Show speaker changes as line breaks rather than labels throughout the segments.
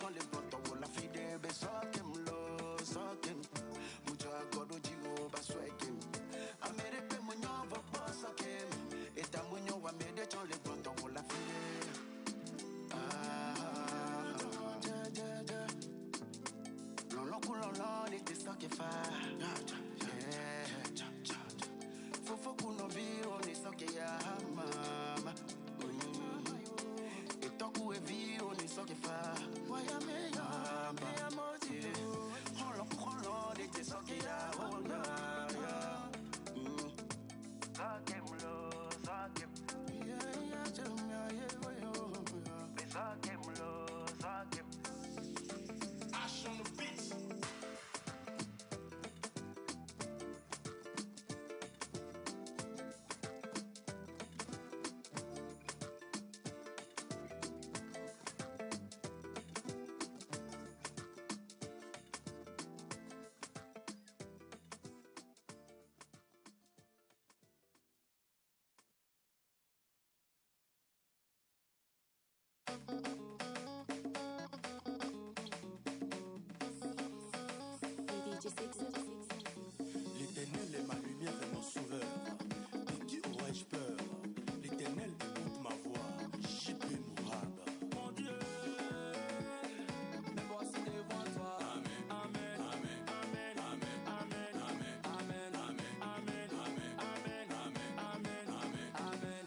chole poto la fide be sokem lo sokem mucho agodo jigo ba swekem amere pe munyo vo sokem eta munyo wa mede chole poto la fide lolo kulolo ni te sokefa fofo kuno viro ni soke ya mama Toku e viro ni sokefa Waya me ya moti Holo de te soke ya Honda Sakem lo sakem Yeah jemya yo Sakem lo sakem Ash on the beat
L'éternel est ma lumière et mon sauveur. De qui aurais-je peur? L'éternel écoute ma voix. J.P. Mourad.
Mon Dieu, me voici devant toi. Amen, amen, amen, amen, amen, amen, amen, amen, amen, amen, amen, amen, amen, amen,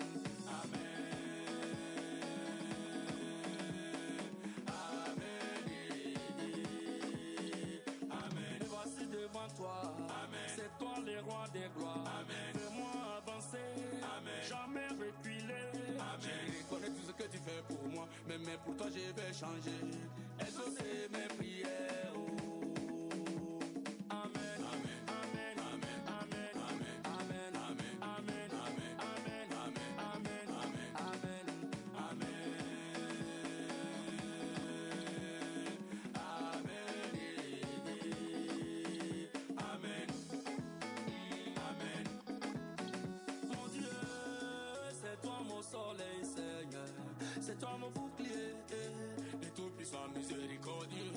amen. Me voici devant toi. Amen. C'est toi le roi des gloires. Amen. Fais-moi avancer. Amen. Jamais reculer. Amen. Je reconnais tout ce que tu fais pour moi, mais pour toi je vais changer. Exaucer mes prières. Oh. Amen. Amen. Amen. Amen. Amen. Amen. Amen. Amen. Amen. Amen. Amen. Amen. Amen. Amen. Amen. Amen. Mon Dieu, c'est toi mon soleil, Seigneur. C'est toi mon bouclier, le tout-puissant miséricordieux.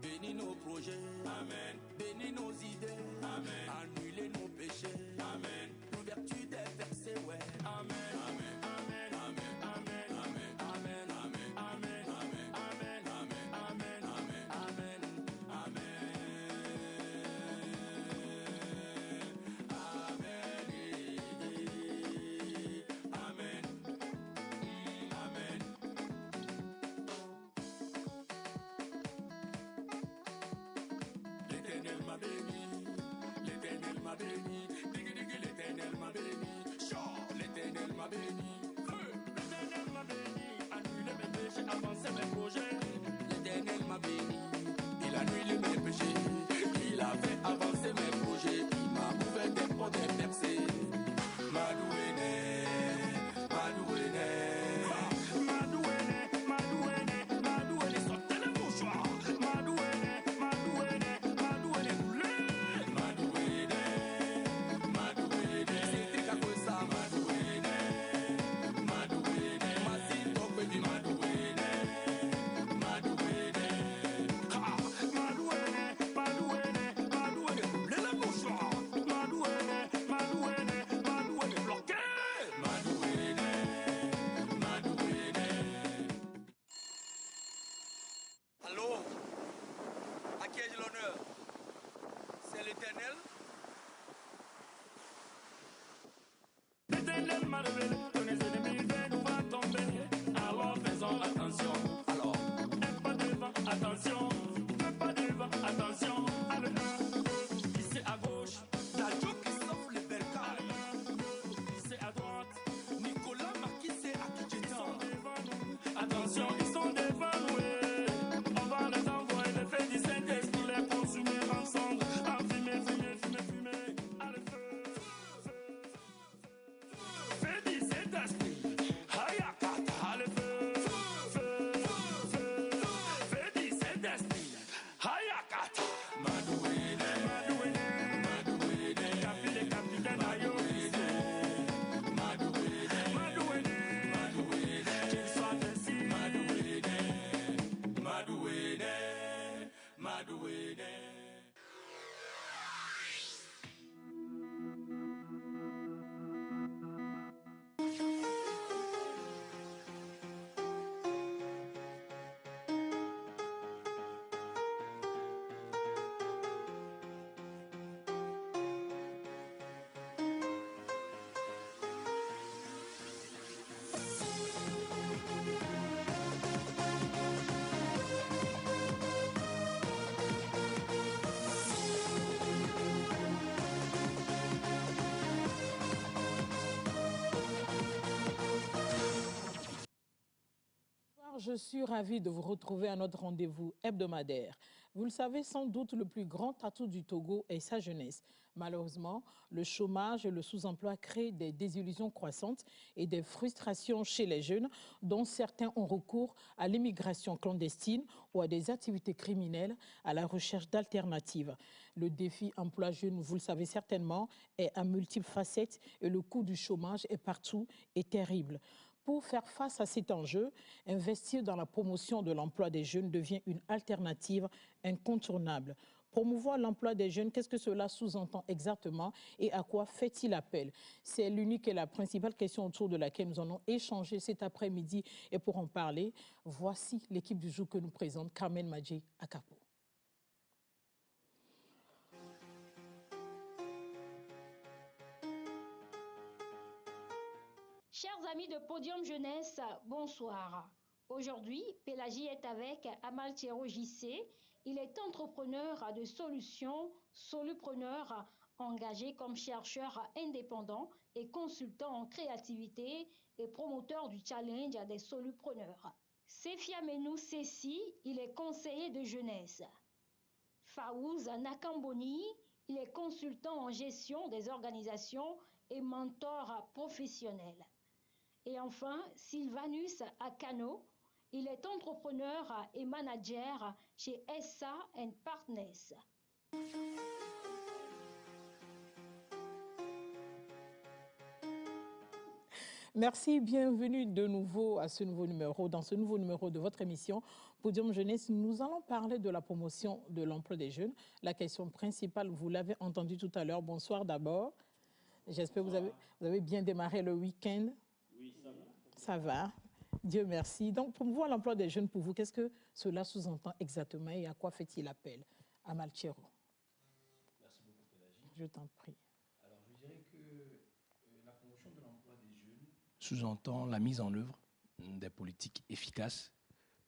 Bénis nos projets, amen. Bénis nos idées, amen. Annulez nos péchés, amen. L'ouverture des versets, ouais, amen. Amen. Amen. Amen. Amen. Amen. Amen. Amen. Amen. Amen. Amen. Amen. Amen. Amen. Amen. Amen. L'éternel m'a béni, l'éternel m'a béni, l'éternel m'a béni, l'éternel m'a béni, l'éternel m'a béni, annulé mes péchés, avancé mes projets, l'éternel m'a béni, il a annulé mes péchés, il a fait avancer mes projets, il m'a ouvert des portes, des percées, Madouéné, Madouéné, Madouéné, Madouéné, Madouéné, sortez les mouchoirs, Madouéné, Madouéné, Madouéné, roulez, Madouéné, Madouéné, c'est quelque chose ça, Madouéné, Madouéné, Masito baby, Madouéné, Madouéné, Madouéné, Madouéné, Madouéné, roulez les mouchoirs, Madouéné, Madouéné, Madouéné, bloqué, Madouéné, Madouéné.
Allô? À qui ai-je l'honneur? C'est l'Éternel?
L'éternel m'a révélé que les ennemis nous va tomber. Alors faisons attention. Alors, un pas devant, attention. Deux pas devant, attention. Allez, ici à gauche.
Dadjo Christophe Le Berkane.
Ici à droite.
Nicolas Marquis, c'est à qui
Ils
j'étais.
sont devant nous. Attention, ils sont devant nous. On va les envoyer les faits du Saint-Esprit, les consumer ensemble. Fumer, fumer, fumer, fumer. Allez, feu. Fais du Saint-Esprit. Hayakata, allez, feu. Feu, feu. Fais du Saint-Esprit. Hayakata. Madouéné, Madouéné, Madouéné. Capitaine Ayo. Madouéné, Madouéné, Madouéné. Qu'il soit ainsi. Madouéné.
je suis ravie de vous retrouver à notre rendez-vous hebdomadaire. Vous le savez sans doute, le plus grand atout du Togo est sa jeunesse. Malheureusement, le chômage et le sous-emploi créent des désillusions croissantes et des frustrations chez les jeunes, dont certains ont recours à l'immigration clandestine ou à des activités criminelles à la recherche d'alternatives. Le défi emploi jeune, vous le savez certainement, est à multiples facettes et le coût du chômage est partout et terrible. Pour faire face à cet enjeu, investir dans la promotion de l'emploi des jeunes devient une alternative incontournable. Promouvoir l'emploi des jeunes, qu'est-ce que cela sous-entend exactement et à quoi fait-il appel? C'est l'unique et la principale question autour de laquelle nous allons échanger cet après-midi. Et pour en parler, voici l'équipe du jour que nous présente Carmen Madji Akapo.
Chers amis de Podium Jeunesse, bonsoir. Aujourd'hui, Pélagie est avec Amaltiero JC. Il est entrepreneur de solutions, solupreneur, engagé comme chercheur indépendant et consultant en créativité et promoteur du challenge des solupreneurs. Sefia Menou Sessi, il est conseiller de jeunesse. Faouz Nakamboni, il est consultant en gestion des organisations et mentor professionnel. Et enfin, Sylvanus Akano, il est entrepreneur et manager chez SA & Partners.
Merci, bienvenue de nouveau à ce nouveau numéro. Dans ce nouveau numéro de votre émission Podium Jeunesse, nous allons parler de la promotion de l'emploi des jeunes. La question principale, vous l'avez entendu tout à l'heure. Bonsoir d'abord. J'espère que vous avez bien démarré le week-end.
Oui, ça va.
Ça va, Dieu merci. Donc, promouvoir l'emploi des jeunes, pour vous, qu'est-ce que cela sous-entend exactement et à quoi fait-il appel? Amaltiero.
Merci beaucoup, Pélagie.
Je t'en prie.
Alors, je dirais que la promotion de l'emploi des jeunes sous-entend la mise en œuvre des politiques efficaces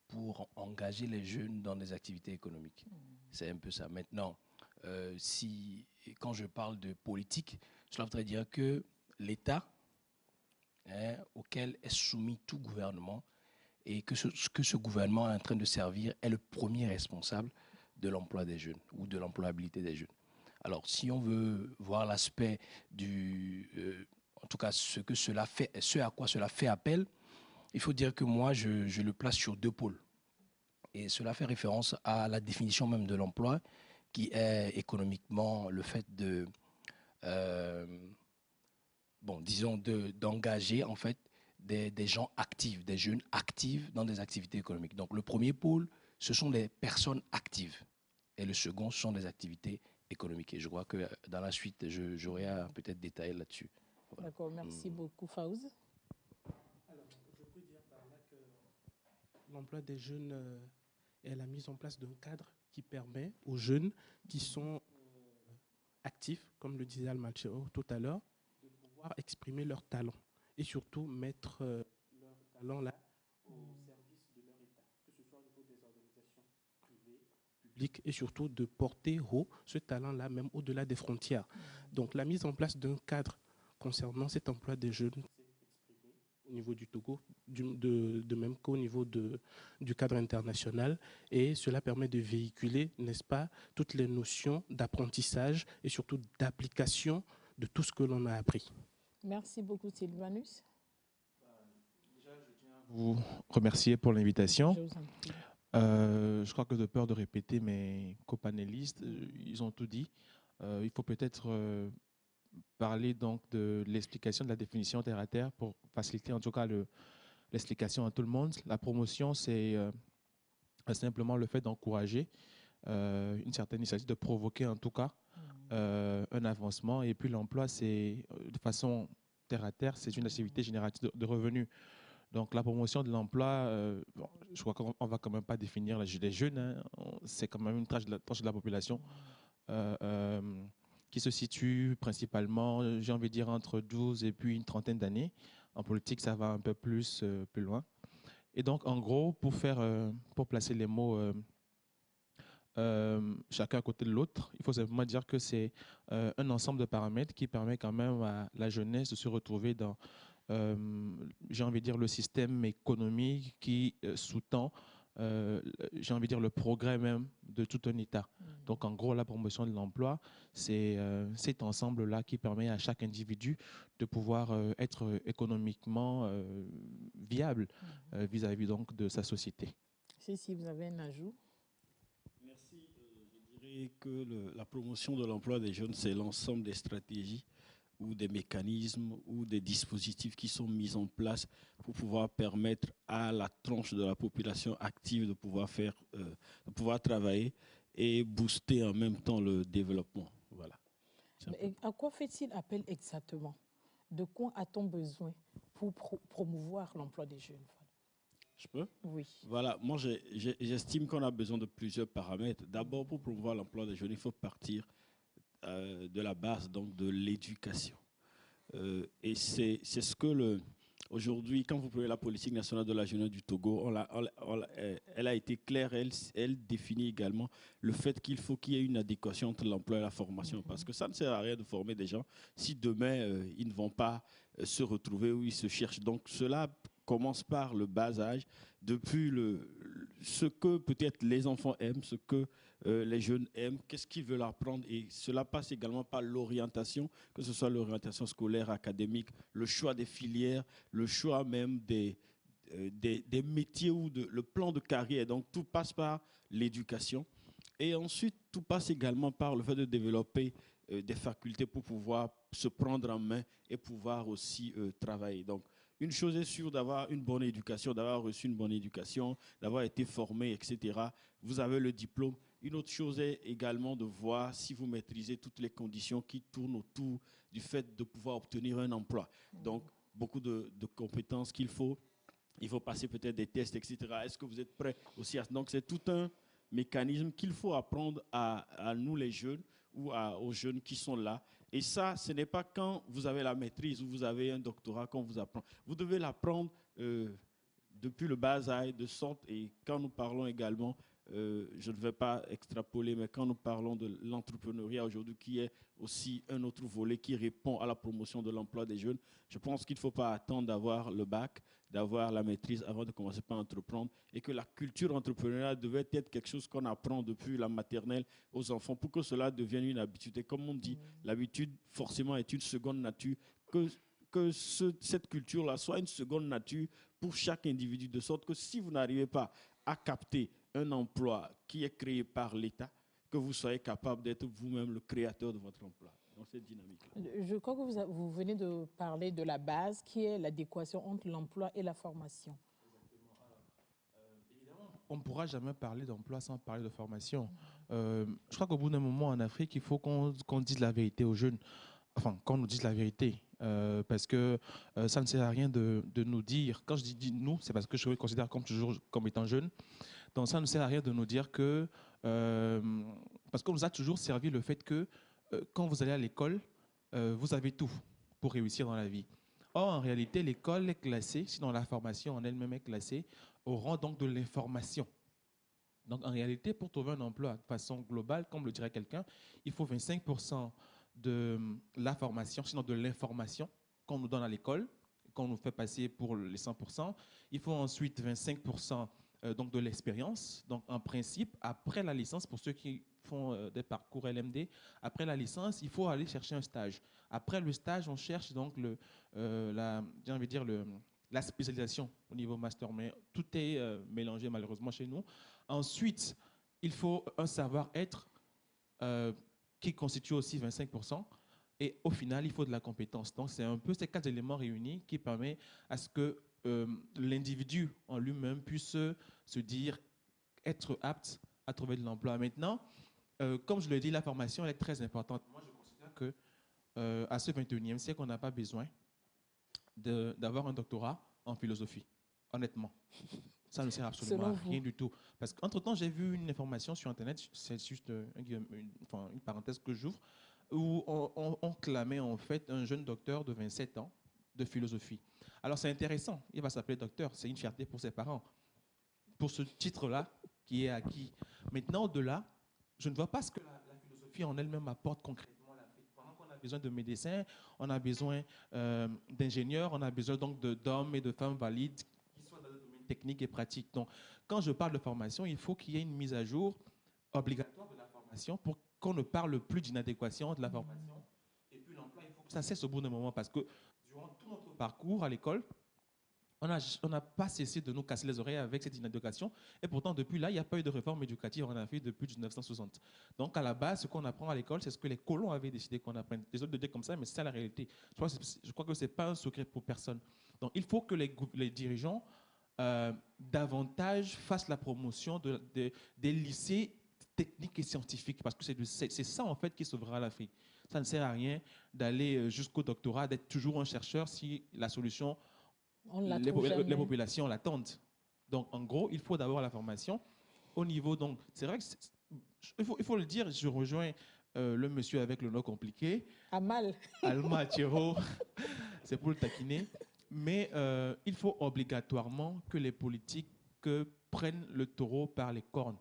pour engager les jeunes dans des activités économiques. C'est un peu ça. Maintenant, quand je parle de politique, cela voudrait dire que l'État, auquel est soumis tout gouvernement et que ce gouvernement est en train de servir est le premier responsable de l'emploi des jeunes ou de l'employabilité des jeunes. Alors, si on veut voir l'aspect en tout cas, ce à quoi cela fait appel, il faut dire que moi, je le place sur deux pôles. Et cela fait référence à la définition même de l'emploi, qui est économiquement le fait de... d'engager en fait des gens actifs, des jeunes actifs dans des activités économiques. Donc le premier pôle, ce sont des personnes actives et le second, ce sont des activités économiques. Et je crois que dans la suite, j'aurai à peut-être détailler là-dessus. Voilà.
D'accord, merci beaucoup Faouz.
Alors, je peux dire par là que l'emploi des jeunes est la mise en place d'un cadre qui permet aux jeunes qui sont actifs, comme le disait Amaltiero tout à l'heure, exprimer leurs talents et surtout mettre leurs talents là au service de leur État, que ce soit au niveau des organisations privées, publiques et surtout de porter haut ce talent-là même au-delà des frontières. Donc la mise en place d'un cadre concernant cet emploi des jeunes s'est exprimée au niveau du Togo, de même qu'au niveau du cadre international, et cela permet de véhiculer, n'est-ce pas, toutes les notions d'apprentissage et surtout d'application de tout ce que l'on a appris.
Merci beaucoup Sylvanus.
Déjà, je tiens à vous remercier pour l'invitation.
Je vous en prie.
Je crois que de peur de répéter mes copanélistes, ils ont tout dit. Il faut peut-être parler donc de l'explication de la définition terre à terre pour faciliter en tout cas l'explication à tout le monde. La promotion, c'est simplement le fait d'encourager une certaine initiative, de provoquer en tout cas un avancement. Et puis l'emploi, c'est de façon terre à terre, c'est une activité génératrice de revenus. Donc la promotion de l'emploi, je crois qu'on ne va quand même pas définir les jeunes, hein. C'est quand même une tranche de la population qui se situe principalement, j'ai envie de dire, entre 12 et puis une trentaine d'années. En politique, ça va un peu plus loin. Et donc, en gros, pour placer les mots chacun à côté de l'autre, il faut simplement dire que c'est un ensemble de paramètres qui permet quand même à la jeunesse de se retrouver dans j'ai envie de dire, le système économique qui sous-tend, j'ai envie de dire, le progrès même de tout un État. Donc, en gros, la promotion de l'emploi, c'est cet ensemble-là qui permet à chaque individu de pouvoir être économiquement viable vis-à-vis donc de sa société.
Si vous avez un ajout.
Merci. Je dirais que la promotion de l'emploi des jeunes, c'est l'ensemble des stratégies ou des mécanismes ou des dispositifs qui sont mis en place pour pouvoir permettre à la tranche de la population active de pouvoir travailler et booster en même temps le développement. Voilà.
Mais à quoi fait-il appel exactement? De quoi a-t-on besoin pour promouvoir l'emploi des jeunes?
Je peux?
Oui.
Voilà, moi j'estime qu'on a besoin de plusieurs paramètres. D'abord, pour promouvoir l'emploi des jeunes, il faut partir de la base, donc de l'éducation. Et c'est ce que aujourd'hui, quand vous prenez la politique nationale de la jeunesse du Togo, elle a été claire, elle définit également le fait qu'il faut qu'il y ait une adéquation entre l'emploi et la formation. Parce que ça ne sert à rien de former des gens si demain, ils ne vont pas se retrouver où ils se cherchent. Donc cela commence par le bas âge, depuis ce que peut-être les enfants aiment, ce que les jeunes aiment, qu'est-ce qu'ils veulent apprendre. Et cela passe également par l'orientation, que ce soit l'orientation scolaire, académique, le choix des filières, le choix même des métiers ou le plan de carrière. Donc tout passe par l'éducation. Et ensuite, tout passe également par le fait de développer des facultés pour pouvoir se prendre en main et pouvoir aussi travailler. Donc, une chose est sûre, d'avoir une bonne éducation, d'avoir reçu une bonne éducation, d'avoir été formé, etc. Vous avez le diplôme. Une autre chose est également de voir si vous maîtrisez toutes les conditions qui tournent autour du fait de pouvoir obtenir un emploi. Donc, beaucoup de compétences qu'il faut. Il faut passer peut-être des tests, etc. Est-ce que vous êtes prêts aussi à... Donc, c'est tout un mécanisme qu'il faut apprendre à nous les jeunes ou aux jeunes qui sont là. Et ça, ce n'est pas quand vous avez la maîtrise ou vous avez un doctorat qu'on vous apprend. Vous devez l'apprendre depuis le bas âge, de sorte, et quand nous parlons également, je ne vais pas extrapoler, mais quand nous parlons de l'entrepreneuriat aujourd'hui, qui est aussi un autre volet qui répond à la promotion de l'emploi des jeunes, je pense qu'il ne faut pas attendre d'avoir le bac, d'avoir la maîtrise avant de commencer par entreprendre, et que la culture entrepreneuriale devait être quelque chose qu'on apprend depuis la maternelle aux enfants pour que cela devienne une habitude. Et comme on dit, l'habitude forcément est une seconde nature, que cette culture-là soit une seconde nature pour chaque individu, de sorte que si vous n'arrivez pas à capter un emploi qui est créé par l'État, que vous soyez capable d'être vous-même le créateur de votre emploi. Dans cette dynamique-là.
Je crois que vous venez de parler de la base, qui est l'adéquation entre l'emploi et la formation.
Évidemment, on ne pourra jamais parler d'emploi sans parler de formation. Je crois qu'au bout d'un moment, en Afrique, il faut qu'on dise la vérité aux jeunes. Enfin, qu'on nous dise la vérité. Parce que ça ne sert à rien de nous dire, quand je dis nous, c'est parce que je me considère comme étant jeune, donc ça ne sert à rien de nous dire que, parce qu'on nous a toujours servi le fait que quand vous allez à l'école, vous avez tout pour réussir dans la vie. Or, en réalité, l'école est classée, sinon la formation en elle-même est classée, au rang donc de l'information. Donc en réalité, pour trouver un emploi de façon globale, comme le dirait quelqu'un, il faut 25% de la formation, sinon de l'information qu'on nous donne à l'école, qu'on nous fait passer pour les 100%. Il faut ensuite 25% donc de l'expérience. Donc en principe, après la licence, pour ceux qui font des parcours LMD, après la licence, il faut aller chercher un stage. Après le stage, on cherche donc la spécialisation au niveau master, mais tout est mélangé malheureusement chez nous. Ensuite, il faut un savoir-être qui constitue aussi 25%. Et au final, il faut de la compétence. Donc, c'est un peu ces 4 éléments réunis qui permettent à ce que l'individu en lui-même puisse se dire être apte à trouver de l'emploi. Maintenant, comme je le dis, la formation elle est très importante. Moi, je considère que à ce 21e siècle, on n'a pas besoin d'avoir un doctorat en philosophie, honnêtement. Ça ne sert absolument à rien du tout. Parce qu'entre-temps, j'ai vu une information sur Internet, c'est juste une parenthèse que j'ouvre, où on clamait en fait un jeune docteur de 27 ans de philosophie. Alors c'est intéressant, il va s'appeler docteur, c'est une fierté pour ses parents, pour ce titre-là qui est acquis. Maintenant, au-delà, je ne vois pas ce que la philosophie en elle-même apporte concrètement à l'Afrique. Pendant qu'on a a besoin de médecins, on a besoin d'ingénieurs, on a besoin donc d'hommes et de femmes valides qui soient dans le domaine technique et pratique. Donc, quand je parle de formation, il faut qu'il y ait une mise à jour obligatoire de la formation pour qu'on ne parle plus d'inadéquation de la formation. Et puis l'emploi, il faut que ça cesse au bout d'un moment parce que durant tout notre parcours à l'école, on n'a pas cessé de nous casser les oreilles avec cette inadéquation. Et pourtant, depuis là, il n'y a pas eu de réforme éducative en Afrique depuis 1960. Donc, à la base, ce qu'on apprend à l'école, c'est ce que les colons avaient décidé qu'on apprenne. Désolé de dire comme ça, mais c'est ça la réalité. Je crois que ce n'est pas un secret pour personne. Donc, il faut que les dirigeants davantage fassent la promotion des lycées techniques et scientifiques, parce que c'est ça, en fait, qui sauvera l'Afrique. Ça ne sert à rien d'aller jusqu'au doctorat, d'être toujours un chercheur si la solution... les populations l'attendent. Donc, en gros, il faut d'abord la formation au niveau. Donc, c'est vrai que il faut le dire. Je rejoins le monsieur avec le nom compliqué. Alma Tchero, c'est pour le taquiner. Mais il faut obligatoirement que les politiques prennent le taureau par les cornes,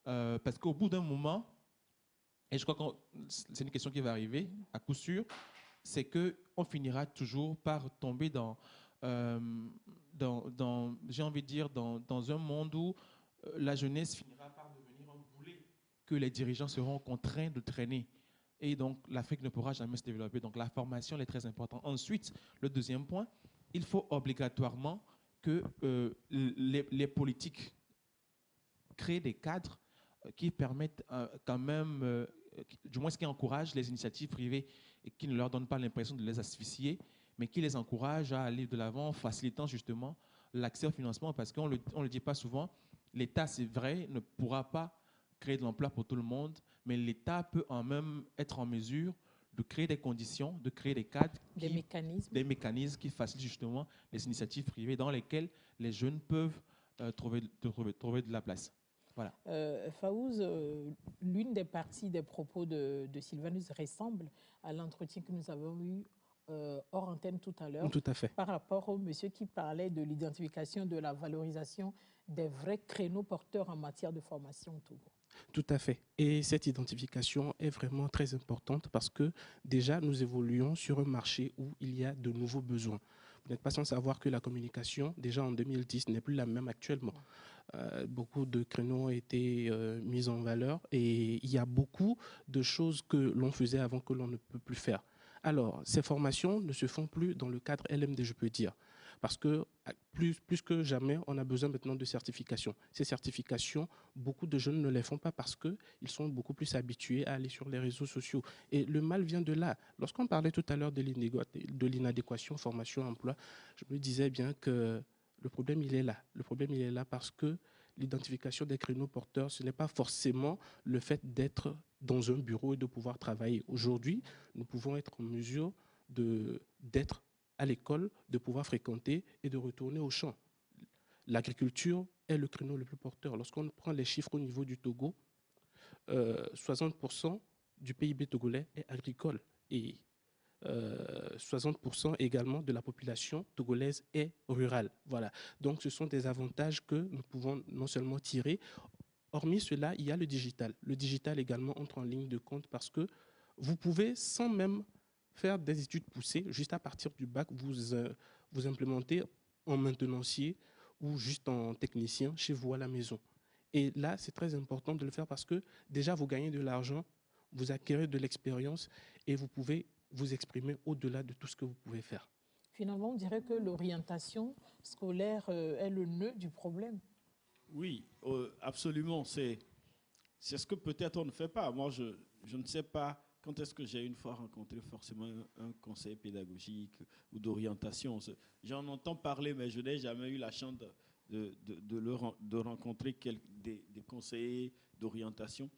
parce qu'au bout d'un moment, et je crois que c'est une question qui va arriver à coup sûr, c'est que on finira toujours par tomber j'ai envie de dire, dans un monde où la jeunesse finira par devenir un boulet que les dirigeants seront contraints de traîner. Et donc, l'Afrique ne pourra jamais se développer. Donc, la formation est très importante. Ensuite, le deuxième point, il faut obligatoirement que les politiques créent des cadres qui permettent quand même, du moins ce qui encourage les initiatives privées et qui ne leur donnent pas l'impression de les asphyxier, mais qui les encourage à aller de l'avant, facilitant justement l'accès au financement, parce qu'on ne le dit pas souvent, l'État, c'est vrai, ne pourra pas créer de l'emploi pour tout le monde, mais l'État peut en même être en mesure de créer des conditions, de créer des cadres, des mécanismes qui facilitent justement les initiatives privées dans lesquelles les jeunes peuvent trouver de la place. Voilà.
Fawz, l'une des parties des propos de Sylvanus ressemble à l'entretien que nous avons eu hors antenne tout à l'heure.
Tout à fait.
Par rapport au monsieur qui parlait de l'identification, de la valorisation des vrais créneaux porteurs en matière de formation au Togo.
Tout à fait. Et cette identification est vraiment très importante parce que déjà, nous évoluons sur un marché où il y a de nouveaux besoins. Vous n'êtes pas sans savoir que la communication, déjà en 2010, n'est plus la même actuellement. Beaucoup de créneaux ont été mis en valeur et il y a beaucoup de choses que l'on faisait avant que l'on ne peut plus faire. Alors, ces formations ne se font plus dans le cadre LMD, je peux dire, parce que plus que jamais, on a besoin maintenant de certifications. Ces certifications, beaucoup de jeunes ne les font pas parce qu'ils sont beaucoup plus habitués à aller sur les réseaux sociaux. Et le mal vient de là. Lorsqu'on parlait tout à l'heure de l'inadéquation formation-emploi, je me disais bien que le problème, il est là. Le problème, il est là parce que l'identification des créneaux porteurs, ce n'est pas forcément le fait d'être dans un bureau et de pouvoir travailler. Aujourd'hui, nous pouvons être en mesure d'être à l'école, de pouvoir fréquenter et de retourner au champ. L'agriculture est le créneau le plus porteur. Lorsqu'on prend les chiffres au niveau du Togo, 60% du PIB togolais est agricole et 60% également de la population togolaise est rurale. Voilà. Donc, ce sont des avantages que nous pouvons non seulement tirer. Hormis cela, il y a le digital. Le digital également entre en ligne de compte parce que vous pouvez, sans même faire des études poussées, juste à partir du bac, vous implémenter en maintenancier ou juste en technicien chez vous à la maison. Et là, c'est très important de le faire parce que déjà, vous gagnez de l'argent, vous acquérez de l'expérience et vous pouvez vous exprimer au-delà de tout ce que vous pouvez faire.
Finalement, on dirait que l'orientation scolaire est le nœud du problème.
Oui, absolument. C'est ce que peut-être on ne fait pas. Moi, je ne sais pas quand est-ce que j'ai une fois rencontré forcément un conseiller pédagogique ou d'orientation. J'en entends parler, mais je n'ai jamais eu la chance de rencontrer des conseillers d'orientation.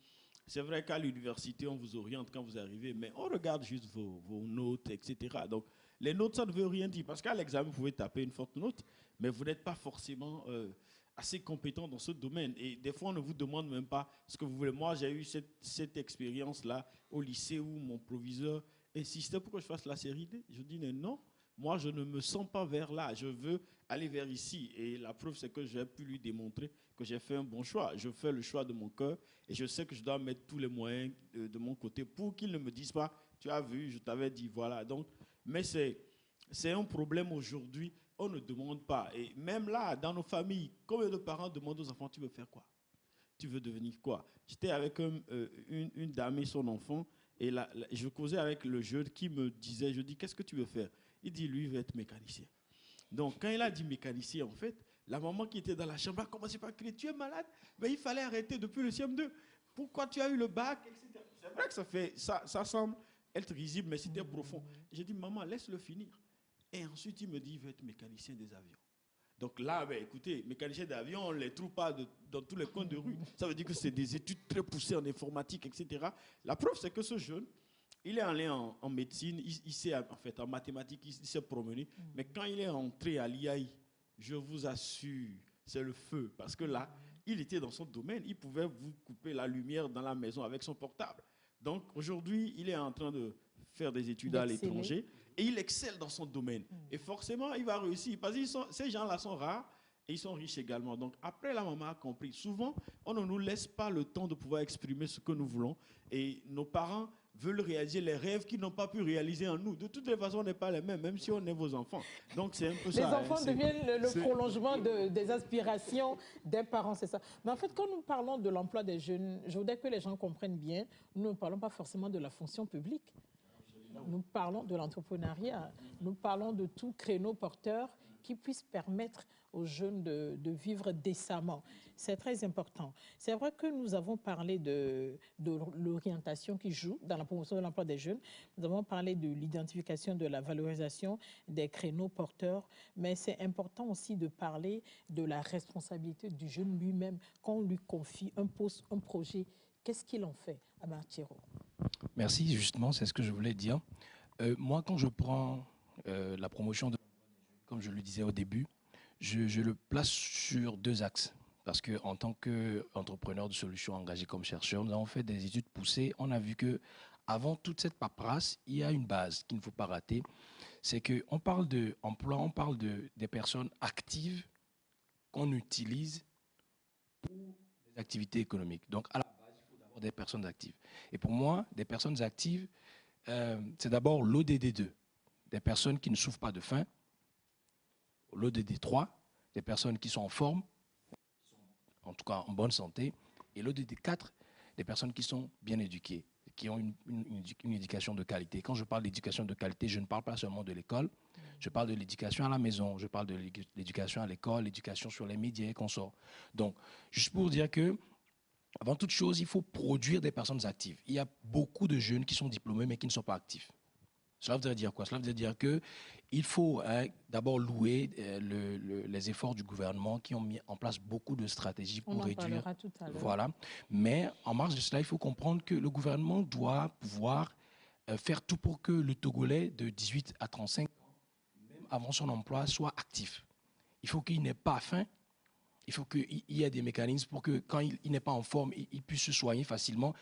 C'est vrai qu'à l'université, on vous oriente quand vous arrivez, mais on regarde juste vos notes, etc. Donc, les notes, ça ne veut rien dire. Parce qu'à l'examen, vous pouvez taper une forte note, mais vous n'êtes pas forcément assez compétent dans ce domaine. Et des fois, on ne vous demande même pas ce que vous voulez. Moi, j'ai eu cette expérience-là au lycée où mon proviseur insistait pour que je fasse la série D. Je dis, non, moi, je ne me sens pas vers là. Je veux aller vers ici. Et la preuve, c'est que j'ai pu lui démontrer que j'ai fait un bon choix. Je fais le choix de mon cœur et je sais que je dois mettre tous les moyens de mon côté pour qu'il ne me dise pas tu as vu, je t'avais dit, voilà. Donc, mais c'est un problème aujourd'hui, on ne demande pas. Et même là, dans nos familles, combien de parents demandent aux enfants, tu veux faire quoi? Tu veux devenir quoi? J'étais avec une dame et son enfant, et je causais avec le jeune qui me disait, je dis, qu'est-ce que tu veux faire? Il dit, lui, il veut être mécanicien. Donc, quand il a dit mécanicien, en fait, la maman qui était dans la chambre a commencé par crier, tu es malade? Mais il fallait arrêter depuis le CM2. Pourquoi tu as eu le bac, etc. C'est vrai que ça semble être risible, mais c'était profond. J'ai dit, maman, laisse-le finir. Et ensuite, il me dit, il veut être mécanicien des avions. Donc là, ben, écoutez, mécanicien d'avion, on ne les trouve pas dans tous les coins de rue. Ça veut dire que c'est des études très poussées en informatique, etc. La preuve, c'est que ce jeune, il est allé en médecine, il s'est, en fait, en mathématiques, il s'est promené. Mais quand il est entré à l'IAI, je vous assure, c'est le feu. Parce que là, il était dans son domaine. Il pouvait vous couper la lumière dans la maison avec son portable. Donc aujourd'hui, il est en train de faire des études à l'étranger et il excelle dans son domaine. Et forcément, il va réussir parce que ces gens-là sont rares et ils sont riches également. Donc après, la maman a compris. Souvent, on ne nous laisse pas le temps de pouvoir exprimer ce que nous voulons et nos parents veulent réaliser les rêves qu'ils n'ont pas pu réaliser en nous. De toutes les façons, on n'est pas les mêmes, même si on est vos enfants. Donc c'est un peu ça.
Les enfants deviennent le prolongement des aspirations des parents, c'est ça. Mais en fait, quand nous parlons de l'emploi des jeunes, je voudrais que les gens comprennent bien, nous ne parlons pas forcément de la fonction publique. Nous parlons de l'entrepreneuriat. Nous parlons de tout créneau porteur qui puisse permettre aux jeunes de vivre décemment. C'est très important. C'est vrai que nous avons parlé de l'orientation qui joue dans la promotion de l'emploi des jeunes. Nous avons parlé de l'identification, de la valorisation des créneaux porteurs. Mais c'est important aussi de parler de la responsabilité du jeune lui-même. Quand on lui confie un poste, un projet, qu'est-ce qu'il en fait, Amar Thiero?
Merci, justement, c'est ce que je voulais dire. Moi, quand je prends la promotion de comme je le disais au début, je le place sur deux axes. Parce qu'en tant qu'entrepreneur de solutions engagé comme chercheur, nous avons fait des études poussées. On a vu qu'avant toute cette paperasse, il y a une base qu'il ne faut pas rater. C'est qu'on parle d'emploi, on parle des personnes actives qu'on utilise pour des activités économiques. Donc, à la base, il faut d'abord des personnes actives. Et pour moi, des personnes actives, c'est d'abord l'ODD2, des personnes qui ne souffrent pas de faim, l'ODD3, des personnes qui sont en forme, en tout cas en bonne santé, et l'ODD4, des personnes qui sont bien éduquées, qui ont une éducation de qualité. Quand je parle d'éducation de qualité, je ne parle pas seulement de l'école, je parle de l'éducation à la maison, je parle de l'éducation à l'école, l'éducation sur les médias et consorts. Donc, juste pour dire que, avant toute chose, il faut produire des personnes actives. Il y a beaucoup de jeunes qui sont diplômés mais qui ne sont pas actifs. Cela veut dire quoi? Cela veut dire qu'il faut d'abord louer les efforts du gouvernement qui ont mis en place beaucoup de stratégies pour réduire.
Tout à l'heure.
Voilà. Mais en marge de cela, il faut comprendre que le gouvernement doit pouvoir faire tout pour que le Togolais de 18 à 35 ans, même avant son emploi, soit actif. Il faut qu'il n'ait pas faim. Il faut qu'il y ait des mécanismes pour que quand il n'est pas en forme, il puisse se soigner facilement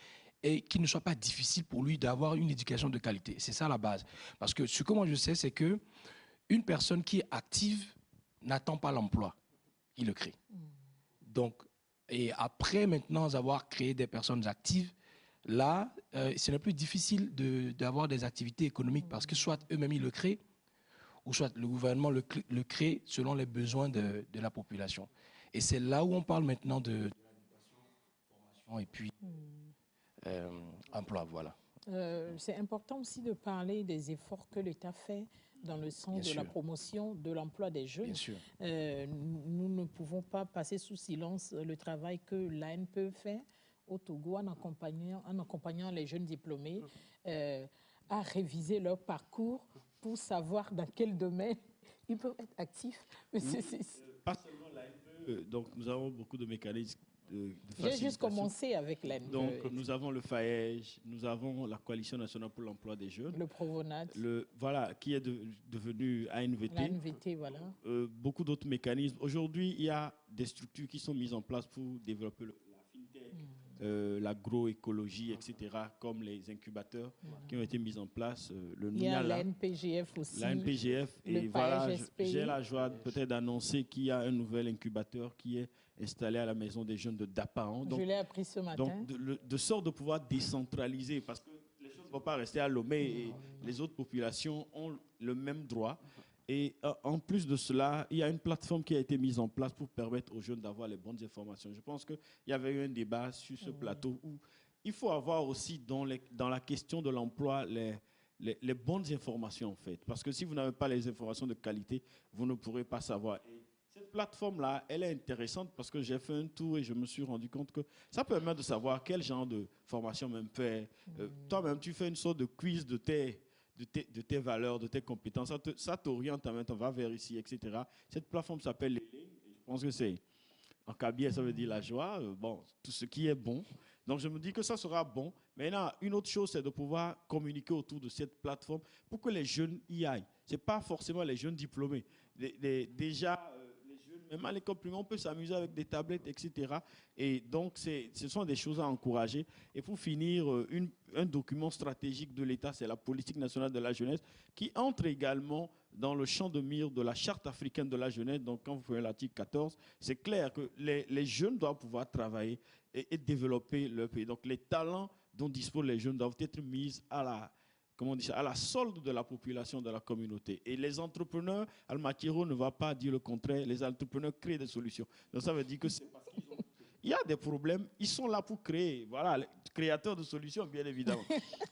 et qu'il ne soit pas difficile pour lui d'avoir une éducation de qualité. C'est ça la base. Parce que ce que moi je sais, c'est qu'une personne qui est active n'attend pas l'emploi, il le crée. Donc, et après maintenant avoir créé des personnes actives, là, ce n'est plus difficile d'avoir des activités économiques parce que soit eux-mêmes ils le créent, ou soit le gouvernement le crée selon les besoins de la population. Et c'est là où on parle maintenant de l'éducation, formation et puis emploi, voilà.
C'est important aussi de parler des efforts que l'État fait dans le sens de la promotion de l'emploi des jeunes.
Bien sûr.
Nous ne pouvons pas passer sous silence le travail que l'ANPE fait au Togo en accompagnant les jeunes diplômés à réviser leur parcours pour savoir dans quel domaine ils peuvent être actifs.
Pas seulement l'ANPE, donc nous avons beaucoup de mécanismes de
J'ai juste commencé avec l'ANPE.
Donc nous avons le FAEJ, nous avons la Coalition nationale pour l'emploi des jeunes.
Le Provonat.
Voilà, qui est devenu ANVT.
L'ANVT, voilà.
Beaucoup d'autres mécanismes. Aujourd'hui, il y a des structures qui sont mises en place pour développer la fintech, l'agroécologie, etc., comme les incubateurs qui ont été mis en place.
Il y a l'ANPGF aussi.
L'ANPGF. Et voilà, j'ai la joie peut-être d'annoncer qu'il y a un nouvel incubateur qui est installé à la Maison des Jeunes de Dapaon.
Je l'ai appris ce matin.
Donc, de sorte de pouvoir décentraliser, parce que les choses peut pas rester à Lomé et les autres populations ont le même droit. Et en plus de cela, il y a une plateforme qui a été mise en place pour permettre aux jeunes d'avoir les bonnes informations. Je pense qu'il y avait eu un débat sur ce plateau où il faut avoir aussi dans la question de l'emploi les bonnes informations en fait. Parce que si vous n'avez pas les informations de qualité, vous ne pourrez pas savoir. Et cette plateforme-là, elle est intéressante parce que j'ai fait un tour et je me suis rendu compte que ça permet de savoir quel genre de formation même faire. Toi-même, tu fais une sorte de quiz de tes valeurs, de tes compétences. Ça t'oriente, on va vers ici, etc. Cette plateforme s'appelle Léling. Je pense que c'est, en kabyle, ça veut dire la joie. Bon, tout ce qui est bon. Donc, je me dis que ça sera bon. Maintenant, une autre chose, c'est de pouvoir communiquer autour de cette plateforme pour que les jeunes y aillent. Ce n'est pas forcément les jeunes diplômés. Déjà, les jeunes, même à l'école primaire, on peut s'amuser avec des tablettes, etc. Et donc, ce sont des choses à encourager. Et pour finir, un document stratégique de l'État, c'est la politique nationale de la jeunesse, qui entre également dans le champ de mire de la Charte africaine de la jeunesse. Donc, quand vous prenez l'article 14, c'est clair que les jeunes doivent pouvoir travailler et développer leur pays. Donc, les talents dont disposent les jeunes doivent être mis à la solde de la population, de la communauté. Et les entrepreneurs, Almakiro ne va pas dire le contraire, les entrepreneurs créent des solutions. Donc, ça veut dire que c'est parce qu'il y a des problèmes, ils sont là pour créer. Voilà, les créateurs de solutions, bien évidemment.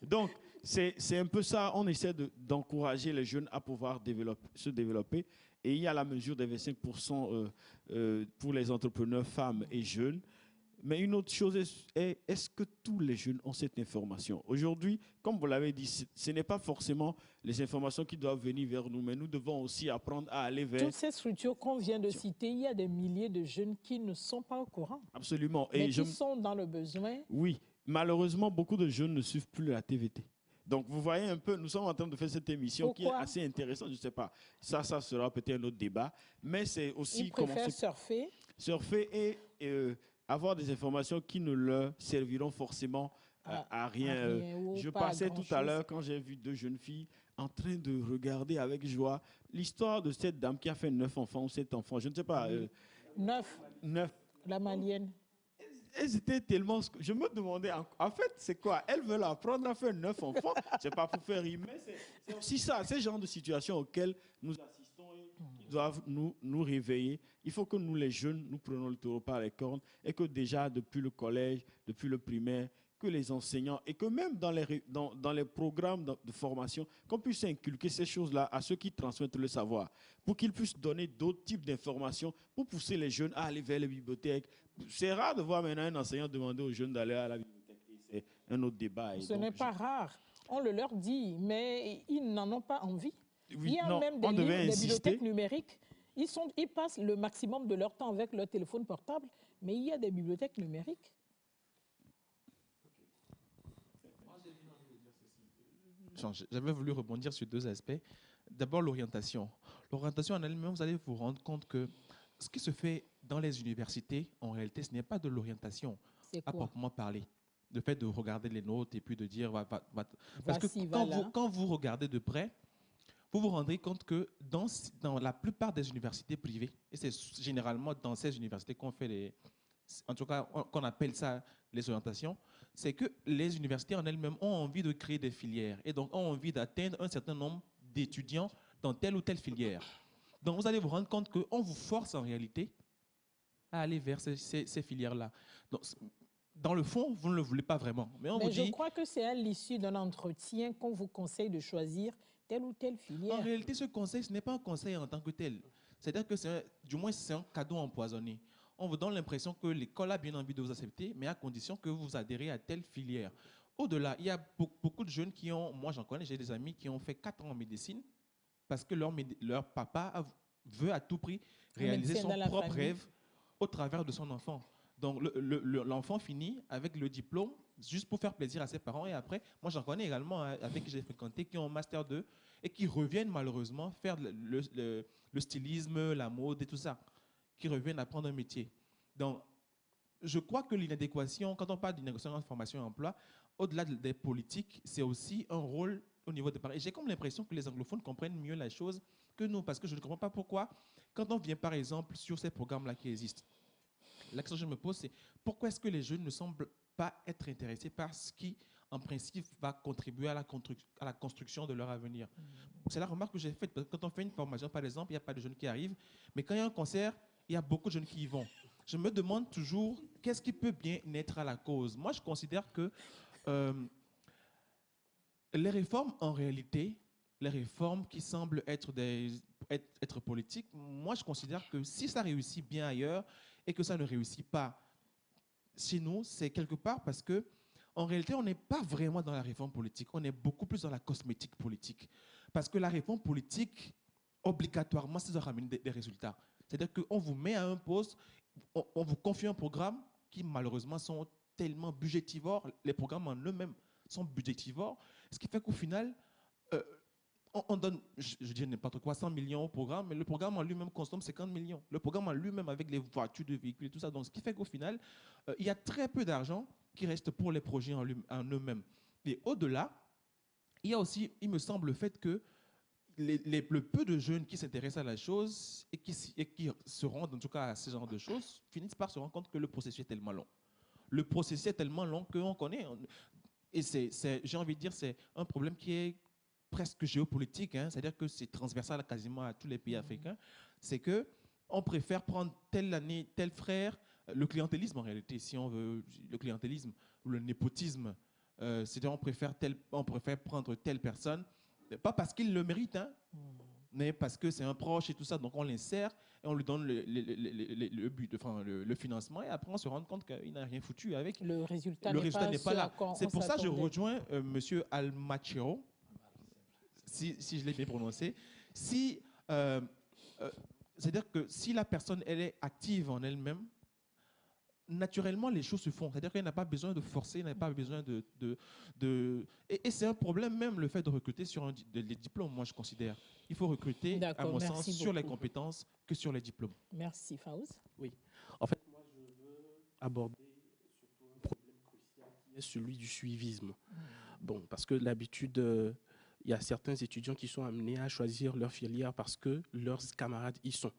Donc, c'est un peu ça, on essaie d'encourager les jeunes à pouvoir se développer. Et il y a la mesure des 25% pour les entrepreneurs femmes et jeunes. Mais une autre chose est-ce que tous les jeunes ont cette information? Aujourd'hui, comme vous l'avez dit, ce n'est pas forcément les informations qui doivent venir vers nous, mais nous devons aussi apprendre à aller vers...
Toutes ces structures qu'on vient de citer, il y a des milliers de jeunes qui ne sont pas au courant.
Absolument.
Mais qui sont dans le besoin.
Oui, malheureusement, beaucoup de jeunes ne suivent plus la TVT. Donc, vous voyez un peu, nous sommes en train de faire cette émission qui est assez intéressante. Je ne sais pas, ça sera peut-être un autre débat. Mais c'est aussi...
Ils préfèrent surfer.
Surfer et avoir des informations qui ne leur serviront forcément à rien. Je passais tout à l'heure quand j'ai vu 2 jeunes filles en train de regarder avec joie l'histoire de cette dame qui a fait 9 enfants ou 7 enfants. Je ne sais pas.
9. La malienne.
Elles étaient tellement... Je me demandais, en fait, c'est quoi? Elles veulent apprendre à faire 9 enfants. C'est pas pour faire rire, mais c'est aussi ça, ces genres de situations auxquelles nous assistons et qui doivent nous réveiller. Il faut que nous, les jeunes, nous prenons le taureau par les cornes et que déjà, depuis le collège, depuis le primaire, que les enseignants et que même dans les programmes de formation, qu'on puisse inculquer ces choses-là à ceux qui transmettent le savoir, pour qu'ils puissent donner d'autres types d'informations, pour pousser les jeunes à aller vers les bibliothèques. C'est rare de voir maintenant un enseignant demander aux jeunes d'aller à la bibliothèque. Et c'est un autre débat.
Ce n'est pas rare. On le leur dit, mais ils n'en ont pas envie.
Oui,
il y a même des bibliothèques numériques. Ils passent le maximum de leur temps avec leur téléphone portable, mais il y a des bibliothèques numériques.
J'avais voulu rebondir sur 2 aspects. D'abord, l'orientation. L'orientation en elle-même, vous allez vous rendre compte que ce qui se fait dans les universités, en réalité, ce n'est pas de l'orientation à proprement parler. Le fait de regarder les notes et puis de dire... Parce que quand vous regardez de près, vous vous rendrez compte que dans la plupart des universités privées, et c'est généralement dans ces universités qu'on fait en tout cas, qu'on appelle ça les orientations, c'est que les universités en elles-mêmes ont envie de créer des filières et donc ont envie d'atteindre un certain nombre d'étudiants dans telle ou telle filière. Donc, vous allez vous rendre compte qu'on vous force en réalité à aller vers ces filières-là. Donc, dans le fond, vous ne le voulez pas vraiment. Mais
je crois que c'est à l'issue d'un entretien qu'on vous conseille de choisir telle ou telle filière.
En réalité, ce conseil, ce n'est pas un conseil en tant que tel. C'est-à-dire que du moins, c'est un cadeau empoisonné. On vous donne l'impression que l'école a bien envie de vous accepter, mais à condition que vous adhérez à telle filière. Au-delà, il y a beaucoup de jeunes qui ont, moi j'en connais, j'ai des amis qui ont fait 4 ans en médecine parce que leur papa veut à tout prix réaliser son propre rêve au travers de son enfant. Donc l'enfant finit avec le diplôme juste pour faire plaisir à ses parents et après, moi j'en connais également avec qui j'ai fréquenté qui ont un master 2 et qui reviennent malheureusement faire le stylisme, la mode et tout ça, qui reviennent apprendre un métier. Donc, je crois que l'inadéquation, quand on parle d'inadéquation entre formation et emploi, au-delà des politiques, c'est aussi un rôle au niveau des parents. Et j'ai comme l'impression que les anglophones comprennent mieux la chose que nous, parce que je ne comprends pas pourquoi, quand on vient par exemple sur ces programmes-là qui existent, la question que je me pose, c'est pourquoi est-ce que les jeunes ne semblent pas être intéressés par ce qui, en principe, va contribuer à la construction de leur avenir. C'est la remarque que j'ai faite. Quand on fait une formation, par exemple, il n'y a pas de jeunes qui arrivent, mais quand il y a un concert, il y a beaucoup de jeunes qui y vont. Je me demande toujours, qu'est-ce qui peut bien naître à la cause? Moi, je considère que les réformes, en réalité, les réformes qui semblent être politiques, moi, je considère que si ça réussit bien ailleurs et que ça ne réussit pas chez nous, c'est quelque part parce que, en réalité, on n'est pas vraiment dans la réforme politique, on est beaucoup plus dans la cosmétique politique. Parce que la réforme politique, obligatoirement, ça doit ramener des résultats. C'est-à-dire qu'on vous met à un poste, on vous confie un programme qui, malheureusement, sont tellement budgétivores, les programmes en eux-mêmes sont budgétivores, ce qui fait qu'au final, on donne, je dis n'importe quoi, 100 millions au programme, mais le programme en lui-même consomme 50 millions. Le programme en lui-même avec les voitures, de véhicules et tout ça. Donc, ce qui fait qu'au final, il y a très peu d'argent qui reste pour les projets en eux-mêmes. Et au-delà, il y a aussi, il me semble, le fait que le peu de jeunes qui s'intéressent à la chose et qui se rendent en tout cas à ce genre de choses finissent par se rendre compte que le processus est tellement long. Le processus est tellement long qu'on connaît. Et j'ai envie de dire, c'est un problème qui est presque géopolitique, hein, c'est-à-dire que c'est transversal quasiment à tous les pays africains, c'est qu'on préfère prendre telle année, tel frère, le clientélisme en réalité, si on veut, le clientélisme ou le népotisme, c'est-à-dire on préfère prendre telle personne, pas parce qu'il le mérite, hein, mais parce que c'est un proche et tout ça, donc on l'insère et on lui donne le financement et après on se rend compte qu'il n'a rien foutu avec.
Le résultat
n'est pas là. C'est pour ça que je rejoins M. Almachero, si je l'ai bien prononcé. C'est-à-dire que si la personne elle est active en elle-même, naturellement, les choses se font. C'est-à-dire qu'elle n'a pas besoin de forcer, elle n'a pas besoin Et c'est un problème même, le fait de recruter sur les diplômes, moi, je considère. Il faut recruter, à mon sens, sur les compétences que sur les diplômes.
Merci, Faouz.
Oui. En fait, moi, je veux aborder surtout un problème crucial qui est celui du suivisme. Bon, parce que l'habitude... il y a certains étudiants qui sont amenés à choisir leur filière parce que leurs camarades y sont.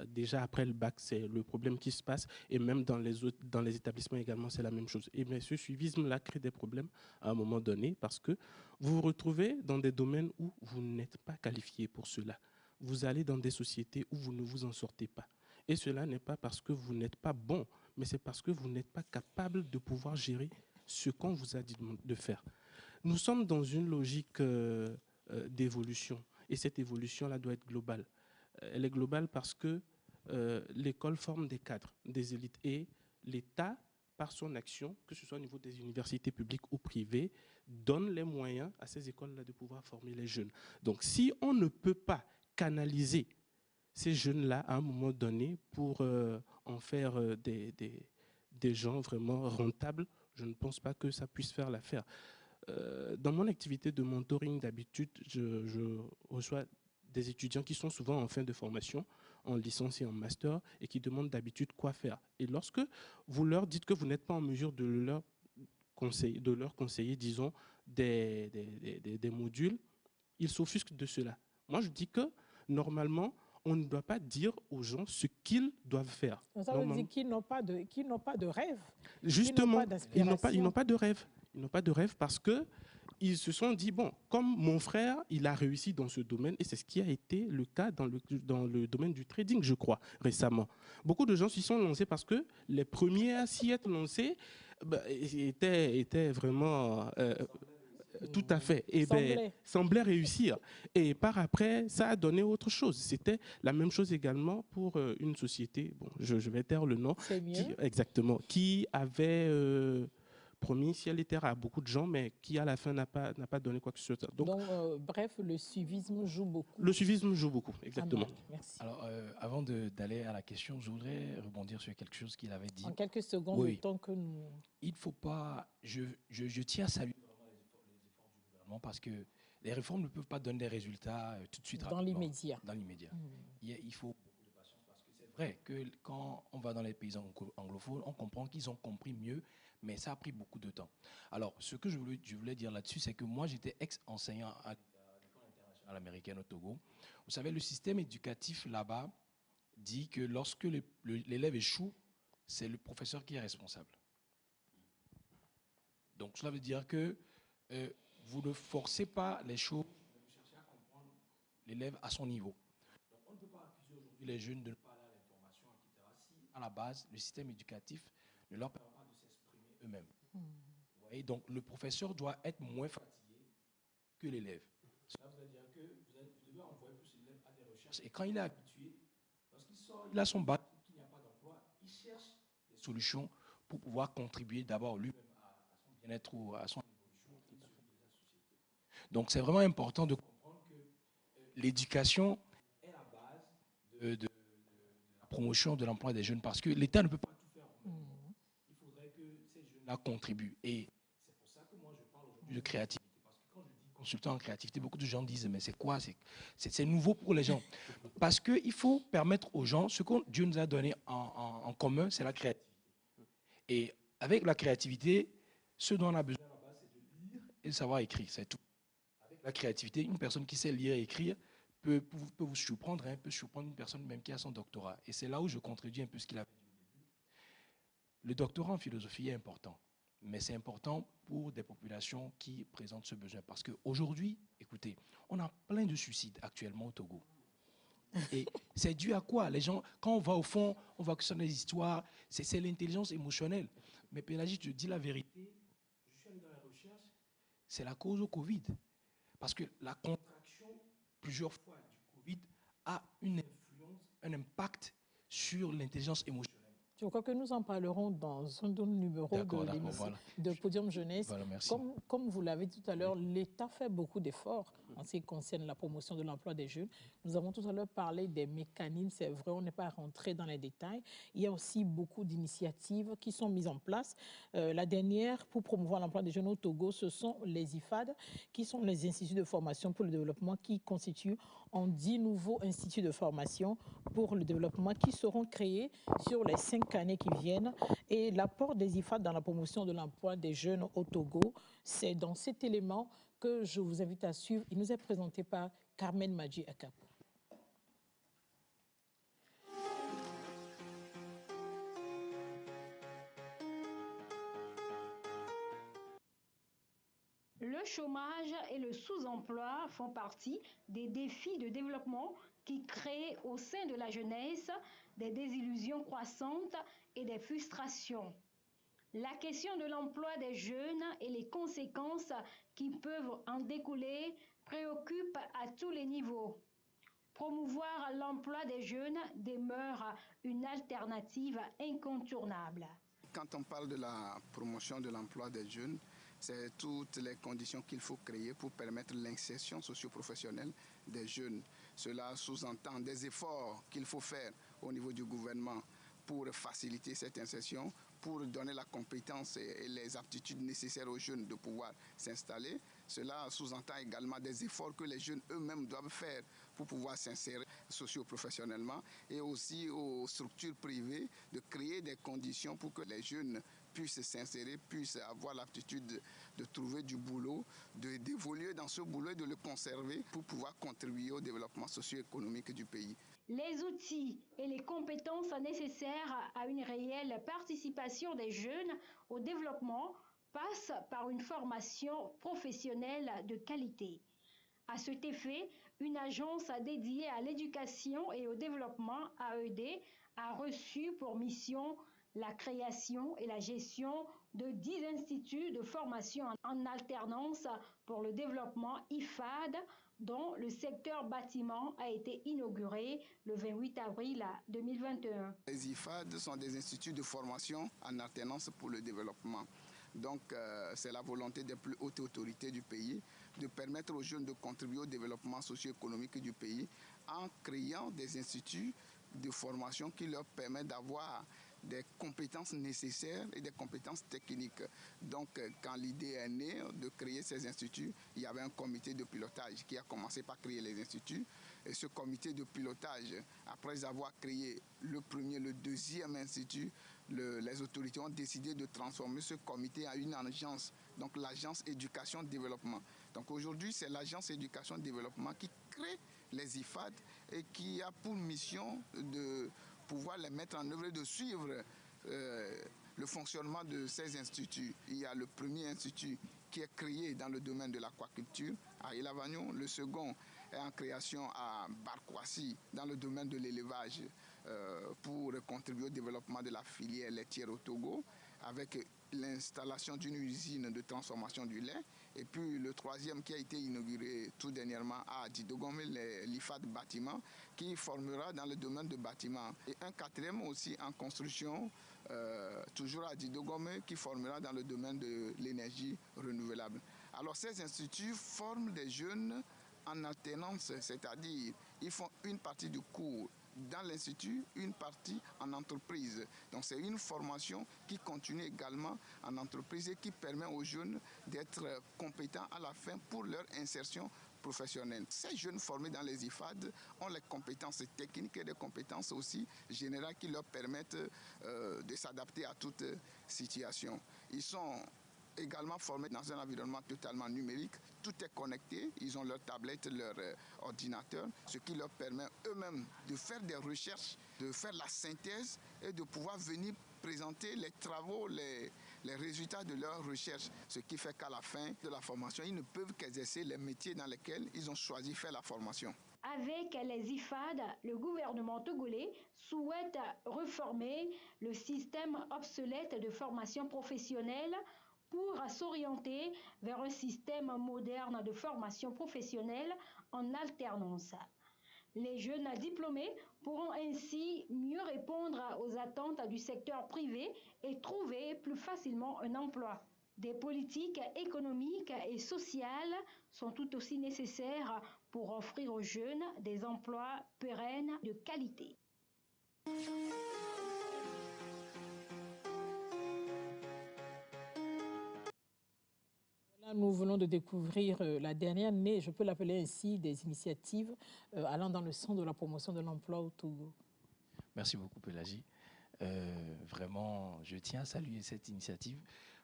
Déjà après le bac, c'est le problème qui se passe. Et même dans les établissements également, c'est la même chose. Et mais ce suivisme-là crée des problèmes à un moment donné parce que vous vous retrouvez dans des domaines où vous n'êtes pas qualifié pour cela. Vous allez dans des sociétés où vous ne vous en sortez pas. Et cela n'est pas parce que vous n'êtes pas bon, mais c'est parce que vous n'êtes pas capable de pouvoir gérer ce qu'on vous a dit de faire. Nous sommes dans une logique d'évolution. Et cette évolution-là doit être globale. Elle est globale parce que l'école forme des cadres, des élites. Et l'État, par son action, que ce soit au niveau des universités publiques ou privées, donne les moyens à ces écoles-là de pouvoir former les jeunes. Donc, si on ne peut pas canaliser ces jeunes-là à un moment donné pour en faire des gens vraiment rentables, je ne pense pas que ça puisse faire l'affaire. Dans mon activité de mentoring, d'habitude, je reçois des étudiants qui sont souvent en fin de formation, en licence et en master, et qui demandent d'habitude quoi faire. Et lorsque vous leur dites que vous n'êtes pas en mesure de leur conseiller, disons, des modules, ils s'offusquent de cela. Moi, je dis que, normalement, on ne doit pas dire aux gens ce qu'ils doivent faire.
Ça veut dire qu'ils n'ont pas de rêve.
Justement, ils n'ont pas de rêve. Ils n'ont pas de rêve parce qu'ils se sont dit, bon, comme mon frère, il a réussi dans ce domaine, et c'est ce qui a été le cas dans le domaine du trading, je crois, récemment. Beaucoup de gens s'y sont lancés parce que les premiers à s'y être lancés étaient vraiment... tout à fait. Et semblait réussir. Et par après, ça a donné autre chose. C'était la même chose également pour une société, bon, je vais taire le nom, exactement, qui avait... promis ciel et terre à beaucoup de gens, mais qui à la fin n'a pas donné quoi que ce soit.
Donc bref, le suivisme joue beaucoup.
Le suivisme joue beaucoup, exactement.
Merci.
Alors, avant d'aller à la question, je voudrais rebondir sur quelque chose qu'il avait dit.
En quelques secondes, le temps que nous... Il
ne faut pas... Je tiens à saluer vraiment les efforts du gouvernement parce que les réformes ne peuvent pas donner des résultats tout de suite
dans l'immédiat.
Dans l'immédiat. Il faut beaucoup de patience parce que c'est vrai que quand on va dans les pays anglophones, on comprend qu'ils ont compris mieux, mais ça a pris beaucoup de temps. Alors, ce que je voulais dire là-dessus, c'est que moi, j'étais ex-enseignant à l'école internationale américaine au Togo. Vous savez, le système éducatif là-bas dit que lorsque l'élève échoue, c'est le professeur qui est responsable. Donc cela veut dire que vous ne forcez pas les choses, vous cherchez à comprendre l'élève à son niveau. Donc on ne peut pas accuser aujourd'hui les jeunes de ne pas aller à l'information, etc. Si à la base, le système éducatif ne leur permet pas de s'exprimer eux-mêmes. Vous voyez, donc le professeur doit être moins fatigué que l'élève. Cela veut dire que vous devez envoyer plus l'élève à des recherches. Et quand il est habitué, lorsqu'il sort, il a son bac, qu'il n'y a pas d'emploi, il cherche des solutions pour pouvoir contribuer d'abord lui-même à son bien-être ou à son évolution et celui de sa société. Donc c'est vraiment important de comprendre que l'éducation est la base de la promotion de l'emploi des jeunes parce que l'État ne peut pas tout faire. Il faudrait que ces jeunes-là contribuent. Et c'est pour ça que moi je parle aujourd'hui de créativité. Parce que quand je dis consultant en créativité, beaucoup de gens disent mais c'est quoi? C'est nouveau pour les gens. Parce qu'il faut permettre aux gens, ce que Dieu nous a donné en commun, c'est la créativité. Et avec la créativité, ce dont on a besoin là-bas, c'est de lire et de savoir écrire, c'est tout. Avec la créativité, une personne qui sait lire et écrire peut vous surprendre, peut surprendre une personne même qui a son doctorat. Et c'est là où je contredis un peu ce qu'il avait dit au début. Le doctorat en philosophie est important, mais c'est important pour des populations qui présentent ce besoin. Parce qu'aujourd'hui, écoutez, on a plein de suicides actuellement au Togo. Et c'est dû à quoi? Les gens, quand on va au fond, on voit que ce sont des histoires, c'est l'intelligence émotionnelle. Mais Pélagie, je te dis la vérité, je suis allé dans la recherche, c'est la cause au Covid. Parce que la contraction, plusieurs fois, du Covid a une influence, un impact sur l'intelligence émotionnelle.
Je crois que nous en parlerons dans un autre numéro de Podium Jeunesse.
Voilà, merci.
Comme vous l'avez dit tout à l'heure, l'État fait beaucoup d'efforts en ce qui concerne la promotion de l'emploi des jeunes. Nous avons tout à l'heure parlé des mécanismes, c'est vrai, on n'est pas rentré dans les détails. Il y a aussi beaucoup d'initiatives qui sont mises en place. La dernière, pour promouvoir l'emploi des jeunes au Togo, ce sont les IFAD, qui sont les instituts de formation pour le développement, qui constituent en 10 nouveaux instituts de formation pour le développement qui seront créés sur les 5 années qui viennent. Et l'apport des IFAD dans la promotion de l'emploi des jeunes au Togo, c'est dans cet élément que je vous invite à suivre. Il nous est présenté par Carmen Madji Akap.
Le chômage et le sous-emploi font partie des défis de développement qui créent au sein de la jeunesse des désillusions croissantes et des frustrations. La question de l'emploi des jeunes et les conséquences qui peuvent en découler préoccupe à tous les niveaux. Promouvoir l'emploi des jeunes demeure une alternative incontournable.
Quand on parle de la promotion de l'emploi des jeunes, c'est toutes les conditions qu'il faut créer pour permettre l'insertion socio-professionnelle des jeunes. Cela sous-entend des efforts qu'il faut faire au niveau du gouvernement pour faciliter cette insertion, pour donner la compétence et les aptitudes nécessaires aux jeunes de pouvoir s'installer. Cela sous-entend également des efforts que les jeunes eux-mêmes doivent faire pour pouvoir s'insérer socio-professionnellement et aussi aux structures privées de créer des conditions pour que les jeunes puissent s'insérer, puissent avoir l'aptitude de trouver du boulot, d'évoluer dans ce boulot et de le conserver pour pouvoir contribuer au développement socio-économique du pays.
Les outils et les compétences nécessaires à une réelle participation des jeunes au développement passent par une formation professionnelle de qualité. À cet effet, une agence dédiée à l'éducation et au développement, AED, a reçu pour mission la création et la gestion de 10 instituts de formation en alternance pour le développement IFAD, dont le secteur bâtiment a été inauguré le 28 avril 2021.
Les IFAD sont des instituts de formation en alternance pour le développement. Donc, c'est la volonté des plus hautes autorités du pays de permettre aux jeunes de contribuer au développement socio-économique du pays en créant des instituts de formation qui leur permettent d'avoir des compétences nécessaires et des compétences techniques. Donc, quand l'idée est née de créer ces instituts, il y avait un comité de pilotage qui a commencé par créer les instituts. Et ce comité de pilotage, après avoir créé le premier, le deuxième institut, les autorités ont décidé de transformer ce comité en une agence, donc l'agence éducation-développement. Donc aujourd'hui, c'est l'agence éducation-développement qui crée les IFAD et qui a pour mission de pouvoir les mettre en œuvre et de suivre le fonctionnement de ces instituts. Il y a le premier institut qui est créé dans le domaine de l'aquaculture à Ilavagnon, le second est en création à Barkwasi dans le domaine de l'élevage pour contribuer au développement de la filière laitière au Togo, avec l'installation d'une usine de transformation du lait. Et puis le troisième qui a été inauguré tout dernièrement à Didogome, l'IFAD bâtiment, qui formera dans le domaine de bâtiment. Et un quatrième aussi en construction, toujours à Didogome, qui formera dans le domaine de l'énergie renouvelable. Alors ces instituts forment des jeunes en alternance, c'est-à-dire ils font une partie du cours dans l'institut, une partie en entreprise. Donc c'est une formation qui continue également en entreprise et qui permet aux jeunes d'être compétents à la fin pour leur insertion professionnelle. Ces jeunes formés dans les IFAD ont les compétences techniques et des compétences aussi générales qui leur permettent de s'adapter à toute situation. Ils sont également formés dans un environnement totalement numérique. Tout est connecté, ils ont leur tablette, leur ordinateur, ce qui leur permet eux-mêmes de faire des recherches, de faire la synthèse et de pouvoir venir présenter les travaux, les résultats de leurs recherches. Ce qui fait qu'à la fin de la formation, ils ne peuvent qu'exercer les métiers dans lesquels ils ont choisi de faire la formation.
Avec les IFAD, le gouvernement togolais souhaite reformer le système obsolète de formation professionnelle pour s'orienter vers un système moderne de formation professionnelle en alternance. Les jeunes diplômés pourront ainsi mieux répondre aux attentes du secteur privé et trouver plus facilement un emploi. Des politiques économiques et sociales sont tout aussi nécessaires pour offrir aux jeunes des emplois pérennes de qualité.
Nous venons de découvrir la dernière née, je peux l'appeler ainsi, des initiatives allant dans le sens de la promotion de l'emploi au Togo.
Merci beaucoup, Pélagie. Vraiment, je tiens à saluer cette initiative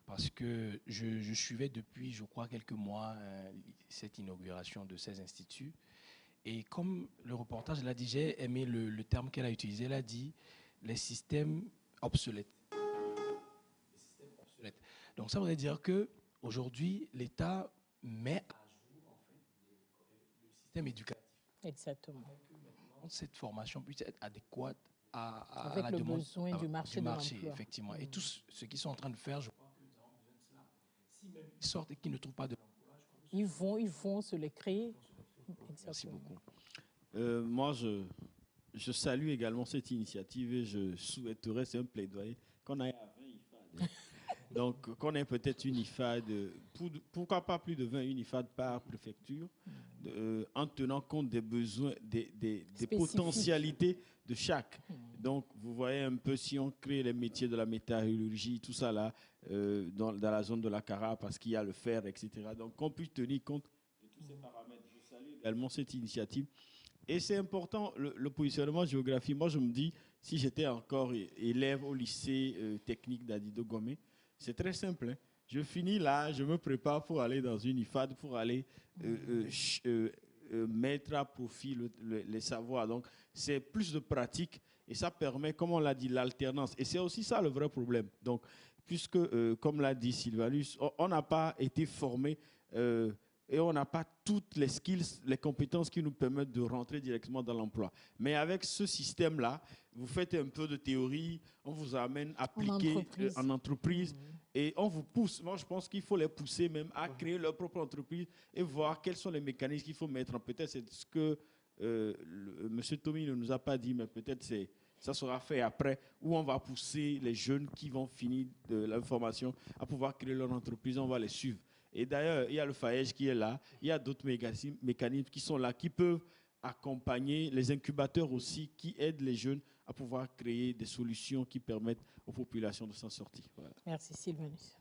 parce que je suivais depuis, je crois, quelques mois cette inauguration de ces instituts. Et comme le reportage l'a dit, j'ai aimé le terme qu'elle a utilisé. Elle a dit les systèmes obsolètes. Donc ça voudrait dire que aujourd'hui, l'État met à jour en fait, le système éducatif.
Exactement.
Cette formation puisse être adéquate à
avec
la
le
demande
besoin du marché de l'emploi.
Effectivement. Et tous ceux qui sont en train de faire, je crois que nous avons besoin de cela. Si même ils sortent et qu'ils ne trouvent pas de l'emploi,
ils vont se les créer.
Merci beaucoup.
Moi, je salue également cette initiative et je souhaiterais, c'est un plaidoyer, qu'on aille à 20 IFAD. Donc, qu'on ait peut-être une IFAD, pourquoi pas plus de 20 IFAD par préfecture, en tenant compte des besoins, des potentialités de chaque. Donc, vous voyez un peu, si on crée les métiers de la métallurgie, tout ça là, dans la zone de la Cara, parce qu'il y a le fer, etc. Donc, qu'on puisse tenir compte de tous ces paramètres. Je salue également cette initiative. Et c'est important, le positionnement géographique. Moi, je me dis, si j'étais encore élève au lycée technique d'Adidogome, c'est très simple. Hein. Je finis là, je me prépare pour aller dans une IFAD, pour aller mettre à profit les savoirs. Donc, c'est plus de pratique et ça permet, comme on l'a dit, l'alternance. Et c'est aussi ça le vrai problème. Donc, puisque, comme l'a dit Sylvanus, on n'a pas été formé et on n'a pas toutes les skills, les compétences qui nous permettent de rentrer directement dans l'emploi. Mais avec ce système-là, vous faites un peu de théorie, on vous amène à appliquer en entreprise et on vous pousse. Moi, je pense qu'il faut les pousser même à créer leur propre entreprise et voir quels sont les mécanismes qu'il faut mettre en. Peut-être c'est ce que M. Tommy ne nous a pas dit, mais peut-être ça sera fait après, où on va pousser les jeunes qui vont finir de la formation à pouvoir créer leur entreprise, on va les suivre. Et d'ailleurs, il y a le FAEJ qui est là, il y a d'autres mécanismes qui sont là, qui peuvent accompagner les incubateurs aussi, qui aident les jeunes à pouvoir créer des solutions qui permettent aux populations de s'en sortir. Voilà.
Merci Sylvanus.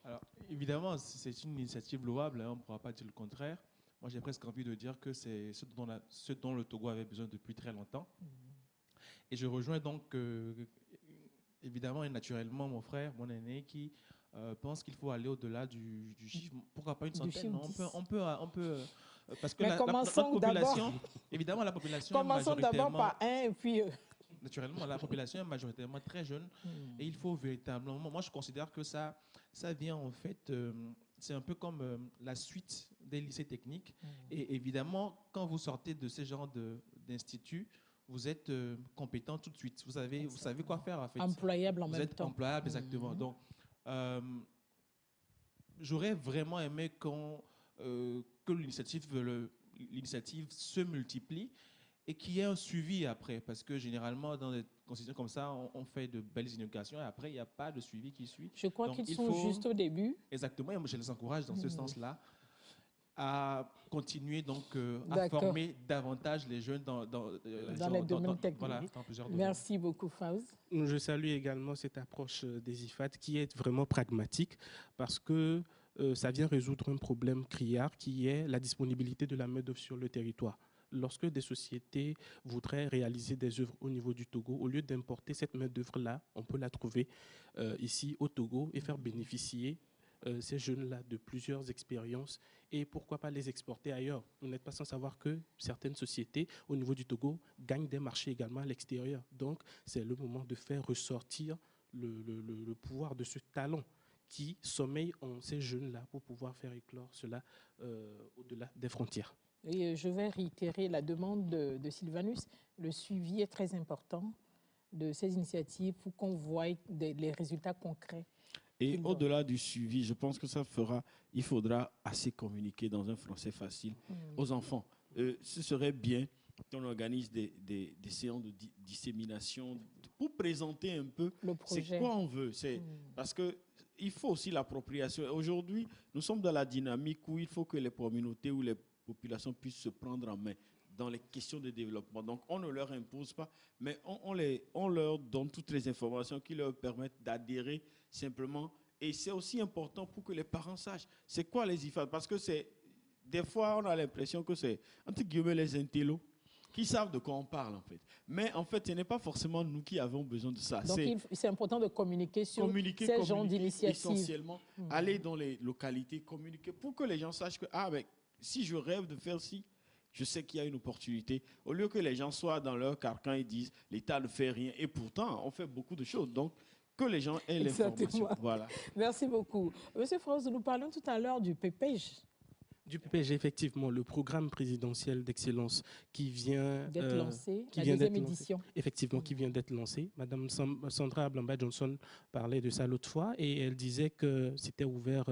Alors, évidemment, c'est une initiative louable, hein, on ne pourra pas dire le contraire. Moi, j'ai presque envie de dire que c'est ce dont le Togo avait besoin depuis très longtemps. Et je rejoins donc, évidemment et naturellement, mon frère, mon aîné, qui pense qu'il faut aller au-delà du chiffre. Pourquoi pas une centaine? On peut parce que la population, évidemment, la population.
Commençons d'abord par un, et puis.
naturellement, la population est majoritairement très jeune et il faut véritablement, moi je considère que ça vient en fait, c'est un peu comme la suite des lycées techniques. Et évidemment, quand vous sortez de ce genre d'institut, vous êtes compétent tout de suite. Vous savez quoi faire en fait.
Employable en même temps.
Vous êtes employable, exactement. Donc, j'aurais vraiment aimé que l'initiative se multiplie et qu'il y ait un suivi après, parce que généralement, dans des constitutions comme ça, on fait de belles innovations et après, il n'y a pas de suivi qui suit.
Je crois qu'ils sont juste au début.
Exactement, et je les encourage dans ce sens-là à continuer donc à former davantage les jeunes dans
les domaines techniques.
Voilà, dans plusieurs domaines.
Merci beaucoup, Fawz.
Je salue également cette approche des IFAD qui est vraiment pragmatique parce que ça vient résoudre un problème criard qui est la disponibilité de la main-d'œuvre sur le territoire. Lorsque des sociétés voudraient réaliser des œuvres au niveau du Togo, au lieu d'importer cette main-d'œuvre-là, on peut la trouver ici au Togo et faire bénéficier ces jeunes-là de plusieurs expériences et pourquoi pas les exporter ailleurs. Vous n'êtes pas sans savoir que certaines sociétés au niveau du Togo gagnent des marchés également à l'extérieur. Donc, c'est le moment de faire ressortir le pouvoir de ce talent qui sommeille en ces jeunes-là pour pouvoir faire éclore cela au-delà des frontières.
Et je vais réitérer la demande de Sylvanus. Le suivi est très important de ces initiatives pour qu'on voie les résultats concrets.
Et au-delà du suivi, je pense que il faudra assez communiquer dans un français facile aux enfants. Ce serait bien qu'on organise des séances de dissémination pour présenter un peu c'est quoi on veut. Parce qu'il faut aussi l'appropriation. Aujourd'hui, nous sommes dans la dynamique où il faut que les communautés ou les populations puissent se prendre en main dans les questions de développement. Donc, on ne leur impose pas, mais on leur donne toutes les informations qui leur permettent d'adhérer simplement. Et c'est aussi important pour que les parents sachent c'est quoi les IFAD. Parce que des fois, on a l'impression que c'est, entre guillemets, les intellos qui savent de quoi on parle, en fait. Mais en fait, ce n'est pas forcément nous qui avons besoin de ça.
Donc, c'est important de communiquer sur ces genres d'initiatives.
Essentiellement, aller dans les localités, communiquer pour que les gens sachent que, si je rêve de faire ci, je sais qu'il y a une opportunité. Au lieu que les gens soient dans leur carcan et disent l'État ne fait rien. Et pourtant, on fait beaucoup de choses. Donc, que les gens aient l'information. Voilà.
Merci beaucoup. Monsieur Fawz, nous parlons tout à l'heure du PPG.
Du PPG, effectivement, le programme présidentiel d'excellence qui vient
d'être lancé, la deuxième édition.
Effectivement, qui vient d'être lancé. Madame Sandra Blamba-Johnson parlait de ça l'autre fois et elle disait que c'était ouvert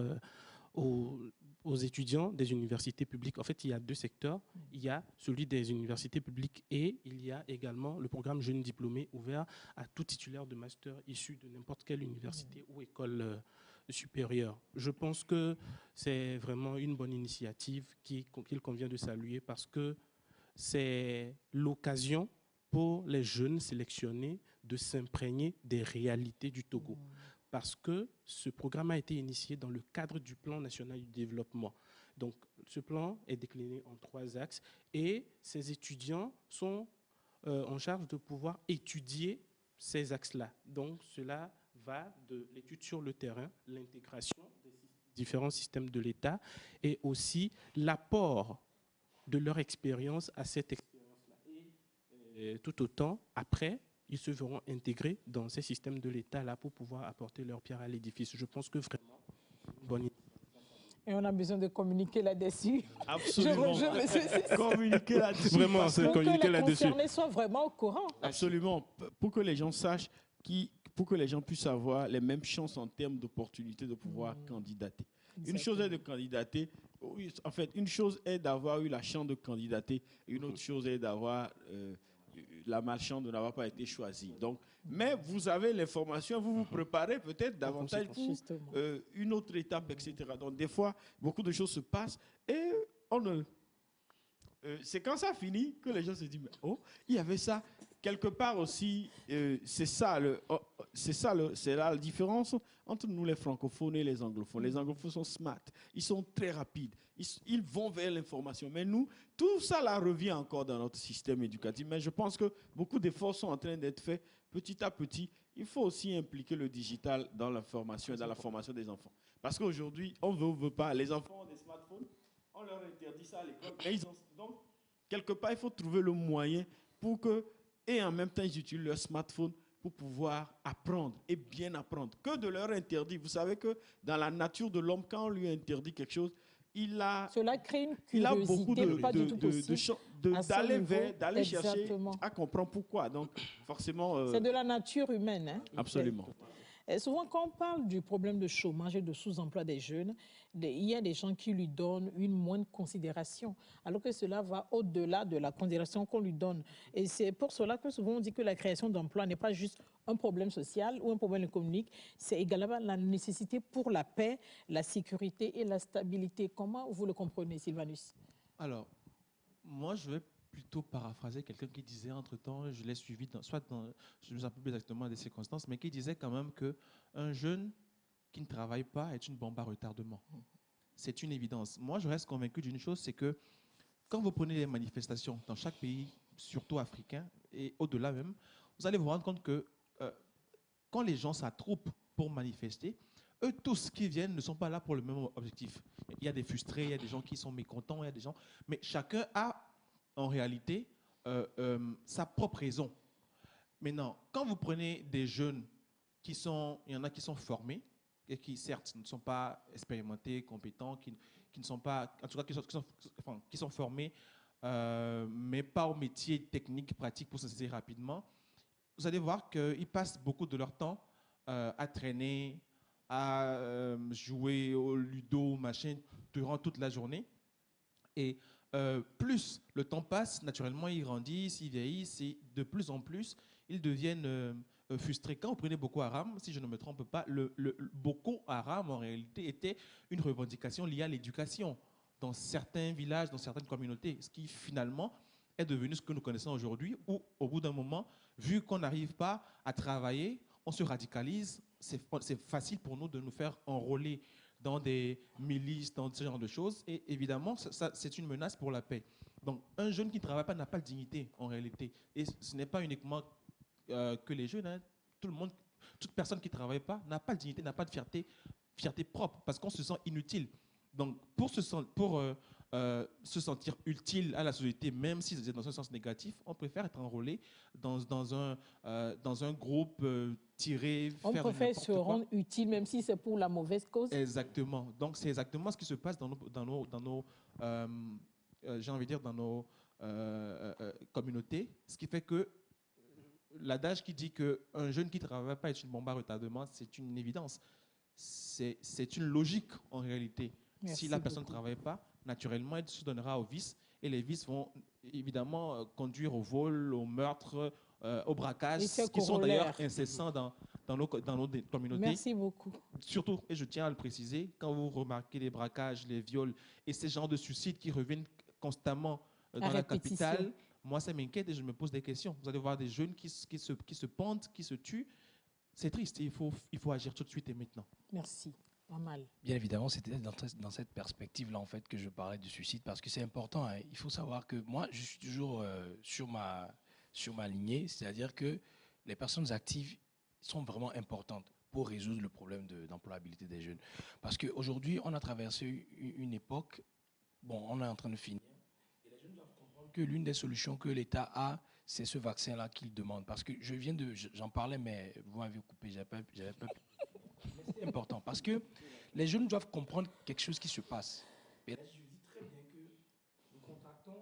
aux étudiants des universités publiques. En fait, il y a deux secteurs. Il y a celui des universités publiques et il y a également le programme Jeunes Diplômés ouvert à tout titulaire de master issu de n'importe quelle université ou école supérieure. Je pense que c'est vraiment une bonne initiative qu'il convient de saluer parce que c'est l'occasion pour les jeunes sélectionnés de s'imprégner des réalités du Togo. Parce que ce programme a été initié dans le cadre du plan national du développement. Donc, ce plan est décliné en 3 axes et ces étudiants sont en charge de pouvoir étudier ces axes-là. Donc, cela va de l'étude sur le terrain, l'intégration des différents systèmes de l'État et aussi l'apport de leur expérience à cette expérience-là. Et tout autant, après, ils se verront intégrés dans ces systèmes de l'État-là pour pouvoir apporter leur pierre à l'édifice. Je pense que vraiment, bonne idée.
Et on a besoin de communiquer là-dessus.
Absolument. Communiquer là-dessus.
Vraiment, c'est communiquer là-dessus.
Pour que les concernés soient vraiment au courant.
Absolument. Pour que les gens sachent, pour que les gens puissent avoir les mêmes chances en termes d'opportunités de pouvoir candidater. Exactement. Une chose est de candidater. En fait, une chose est d'avoir eu la chance de candidater. Une autre chose est d'avoir la malchance de n'avoir pas été choisi. Donc, mais vous avez l'information, vous vous préparez peut-être davantage pour une autre étape, etc. Donc, des fois, beaucoup de choses se passent et c'est quand ça finit que les gens se disent, mais oh, il y avait ça. Quelque part aussi, c'est là la différence entre nous les francophones et les anglophones. Les anglophones sont smart, ils sont très rapides, ils vont vers l'information. Mais nous, tout ça là revient encore dans notre système éducatif. Mais je pense que beaucoup d'efforts sont en train d'être faits petit à petit. Il faut aussi impliquer le digital dans l'information et dans la formation des enfants. Parce qu'aujourd'hui, on ne veut pas. Les enfants ont des smartphones, on leur interdit ça à l'école. Donc, quelque part, il faut trouver le moyen pour que et en même temps, ils utilisent leur smartphone pour pouvoir apprendre et bien apprendre. Que de leur interdire. Vous savez que dans la nature de l'homme, quand on lui interdit quelque chose,
cela crée une
il a
curiosité
beaucoup d'aller chercher à comprendre pourquoi. Donc, forcément...
c'est de la nature humaine. Hein?
Absolument.
Et souvent, quand on parle du problème de chômage et de sous-emploi des jeunes, il y a des gens qui lui donnent une moindre considération, alors que cela va au-delà de la considération qu'on lui donne. Et c'est pour cela que souvent on dit que la création d'emplois n'est pas juste un problème social ou un problème économique, c'est également la nécessité pour la paix, la sécurité et la stabilité. Comment vous le comprenez, Sylvanus?
Alors, moi, je vais plutôt paraphraser quelqu'un qui disait entre-temps, je l'ai suivi, je ne me rappelle plus exactement des circonstances, mais qui disait quand même qu'un jeune qui ne travaille pas est une bombe à retardement. C'est une évidence. Moi, je reste convaincu d'une chose, c'est que quand vous prenez les manifestations dans chaque pays, surtout africain, et au-delà même, vous allez vous rendre compte que quand les gens s'attroupent pour manifester, eux tous qui viennent ne sont pas là pour le même objectif. Il y a des frustrés, il y a des gens qui sont mécontents, il y a des gens... Mais chacun a en réalité sa propre raison. Maintenant, quand vous prenez des jeunes il y en a qui sont formés et qui certes ne sont pas expérimentés, compétents, qui ne sont pas, en tout cas qui sont formés, mais pas au métier technique, pratique pour s'insérer rapidement, vous allez voir qu'ils passent beaucoup de leur temps à traîner, à jouer au ludo, machin, durant toute la journée. Et plus le temps passe, naturellement, ils grandissent, ils vieillissent, et de plus en plus, ils deviennent frustrés. Quand vous prenez Boko Haram, si je ne me trompe pas, le Boko Haram, en réalité, était une revendication liée à l'éducation dans certains villages, dans certaines communautés, ce qui, finalement, est devenu ce que nous connaissons aujourd'hui, où, au bout d'un moment, vu qu'on n'arrive pas à travailler, on se radicalise, c'est facile pour nous de nous faire enrôler dans des milices, dans ce genre de choses. Et évidemment, ça, c'est une menace pour la paix. Donc, un jeune qui ne travaille pas n'a pas de dignité, en réalité. Et ce n'est pas uniquement que les jeunes. Hein. Tout le monde, toute personne qui ne travaille pas n'a pas de dignité, n'a pas de fierté propre, parce qu'on se sent inutile. Donc, pour se sentir utile à la société, même si c'est dans un sens négatif, on préfère être enrôlé dans un groupe tiré.
On préfère se rendre utile, même si c'est pour la mauvaise cause.
Exactement. Donc, c'est exactement ce qui se passe dans nos j'ai envie de dire, dans nos communautés. Ce qui fait que l'adage qui dit qu'un jeune qui ne travaille pas est une bombe à retardement, c'est une évidence. C'est une logique, en réalité.
Merci
si la personne
beaucoup.
ne travaille pas, naturellement, elle se donnera aux vices. Et les vices vont évidemment conduire au vol, au meurtre, au braquage, qui sont d'ailleurs incessants dans nos communautés.
Merci beaucoup.
Surtout, et je tiens à le préciser, quand vous remarquez les braquages, les viols et ces genres de suicides qui reviennent constamment dans la capitale, moi, ça m'inquiète et je me pose des questions. Vous allez voir des jeunes qui se pendent, qui se tuent. C'est triste et il faut agir tout de suite et maintenant.
Merci. Pas mal.
Bien évidemment, c'était dans cette perspective-là en fait que je parlais du suicide parce que c'est important. Hein. Il faut savoir que moi, je suis toujours sur ma lignée, c'est-à-dire que les personnes actives sont vraiment importantes pour résoudre le problème d'employabilité des jeunes. Parce qu'aujourd'hui, on a traversé une époque, bon, on est en train de finir, et les jeunes doivent comprendre que l'une des solutions que l'État a, c'est ce vaccin-là qu'il demande. Parce que j'en parlais, mais vous m'avez coupé, j'avais pas c'est important parce que les jeunes doivent comprendre quelque chose qui se passe. Et là, je dis très bien que nous contractons,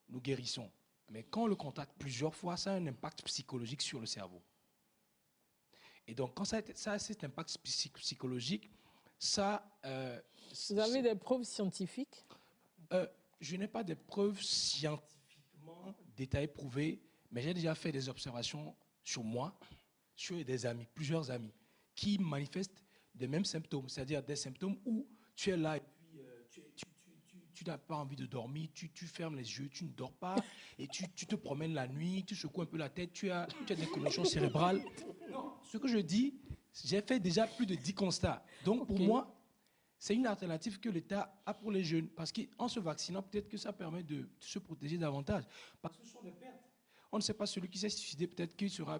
nous guérissons. Mais quand on le contacte plusieurs fois, ça a un impact psychologique sur le cerveau. Et donc, quand ça a cet impact psychologique, ça...
Vous avez des preuves scientifiques?
Je n'ai pas de preuves scientifiquement détaillées, prouvées, mais j'ai déjà fait des observations sur moi, sur des amis, plusieurs amis, qui manifestent les mêmes symptômes, c'est-à-dire des symptômes où tu es là et puis tu n'as pas envie de dormir, tu fermes les yeux, tu ne dors pas, et tu te promènes la nuit, tu secoues un peu la tête, tu as des commotions cérébrales. Non, ce que je dis, j'ai fait déjà plus de 10 constats. Donc pour moi, c'est une alternative que l'État a pour les jeunes, parce qu'en se vaccinant, peut-être que ça permet de se protéger davantage. Parce que ce sont des pertes. On ne sait pas, celui qui s'est suicidé, peut-être qu'il sera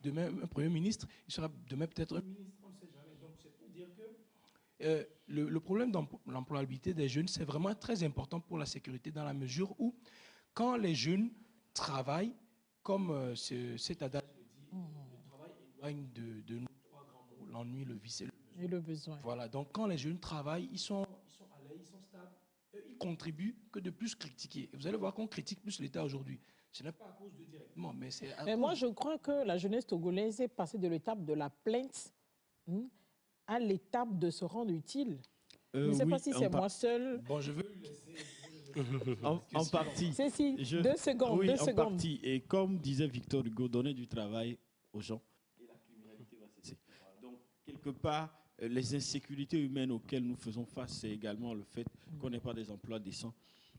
demain un Premier ministre, il sera demain peut-être un ministre, on ne sait jamais. Donc c'est pour dire que le problème de l'employabilité des jeunes, c'est vraiment très important pour la sécurité dans la mesure où quand les jeunes travaillent, comme cet adage le dit, le travail éloigne de nous trois grands mots, l'ennui, le vice et le besoin. Voilà, donc quand les jeunes travaillent, ils sont à l'aise, ils sont stables, ils contribuent que de plus critiquer. Et vous allez voir qu'on critique plus l'État aujourd'hui. Ce n'est pas à cause de directement, mais c'est à cause...
moi, je crois que la jeunesse togolaise est passée de l'étape de la plainte à l'étape de se rendre utile. Je ne sais pas si c'est moi seul.
Bon, je veux lui laisser...
en partie.
Cécile, 2 secondes.
Oui,
2
en
secondes.
partie. Et comme disait Victor Hugo, donner du travail aux gens et la criminalité va cesser. Donc, quelque part, les insécurités humaines auxquelles nous faisons face, c'est également le fait qu'on n'ait pas des emplois décents.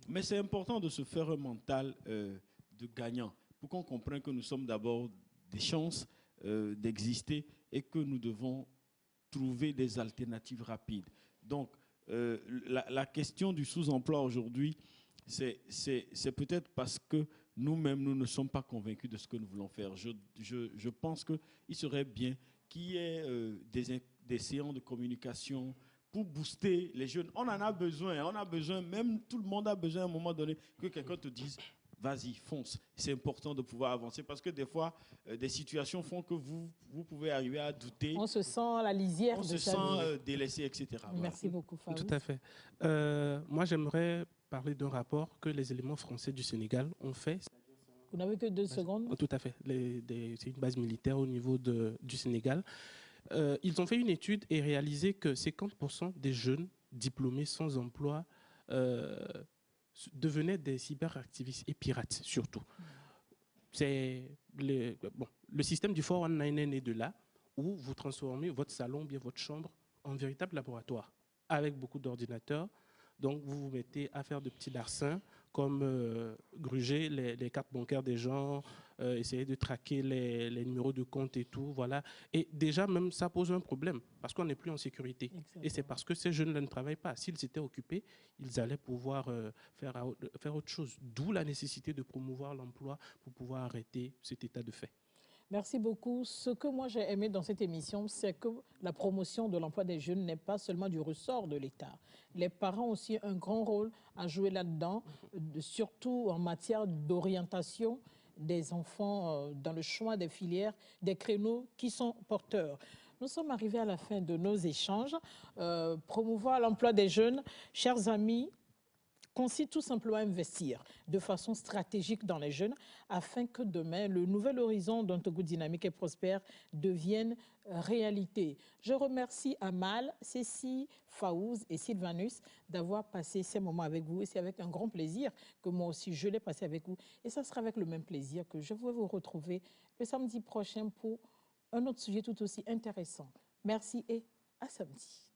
Mais c'est important de se faire un mental de gagnant pour qu'on comprenne que nous sommes d'abord des chances d'exister et que nous devons trouver des alternatives rapides. Donc, la question du sous-emploi aujourd'hui, c'est peut-être parce que nous-mêmes, nous ne sommes pas convaincus de ce que nous voulons faire. Je pense qu'il serait bien qu'il y ait des séances de communication pour booster les jeunes. On en a besoin, même tout le monde a besoin à un moment donné que quelqu'un te dise vas-y, fonce. C'est important de pouvoir avancer parce que des fois, des situations font que vous pouvez arriver à douter.
On se sent à la lisière
de sa vie. On se sent délaissé, etc.
Merci beaucoup, Faouz.
Tout à fait. Moi, j'aimerais parler d'un rapport que les éléments français du Sénégal ont fait.
Vous n'avez que 2 secondes.
Tout à fait. C'est une base militaire au niveau du Sénégal. Ils ont fait une étude et réalisé que 50% des jeunes diplômés sans emploi devenaient des cyberactivistes et pirates, surtout. Le système du 419 est né de là, où vous transformez votre salon, bien votre chambre, en véritable laboratoire, avec beaucoup d'ordinateurs. Donc, vous vous mettez à faire de petits larcins, comme gruger les cartes bancaires des gens, essayer de traquer les numéros de compte et tout, voilà. Et déjà, même ça pose un problème, parce qu'on n'est plus en sécurité. Exactement. Et c'est parce que ces jeunes-là ne travaillent pas. S'ils étaient occupés, ils allaient pouvoir faire autre chose. D'où la nécessité de promouvoir l'emploi pour pouvoir arrêter cet état de fait.
Merci beaucoup. Ce que moi j'ai aimé dans cette émission, c'est que la promotion de l'emploi des jeunes n'est pas seulement du ressort de l'État. Les parents ont aussi un grand rôle à jouer là-dedans, surtout en matière d'orientation des enfants dans le choix des filières, des créneaux qui sont porteurs. Nous sommes arrivés à la fin de nos échanges. Promouvoir l'emploi des jeunes, chers amis, consiste tout simplement à investir de façon stratégique dans les jeunes afin que demain, le nouvel horizon d'un Togo dynamique et prospère devienne réalité. Je remercie Amal, Cécile, Faouz et Sylvanus d'avoir passé ces moments avec vous. Et c'est avec un grand plaisir que moi aussi je l'ai passé avec vous. Et ça sera avec le même plaisir que je vais vous retrouver le samedi prochain pour un autre sujet tout aussi intéressant. Merci et à samedi.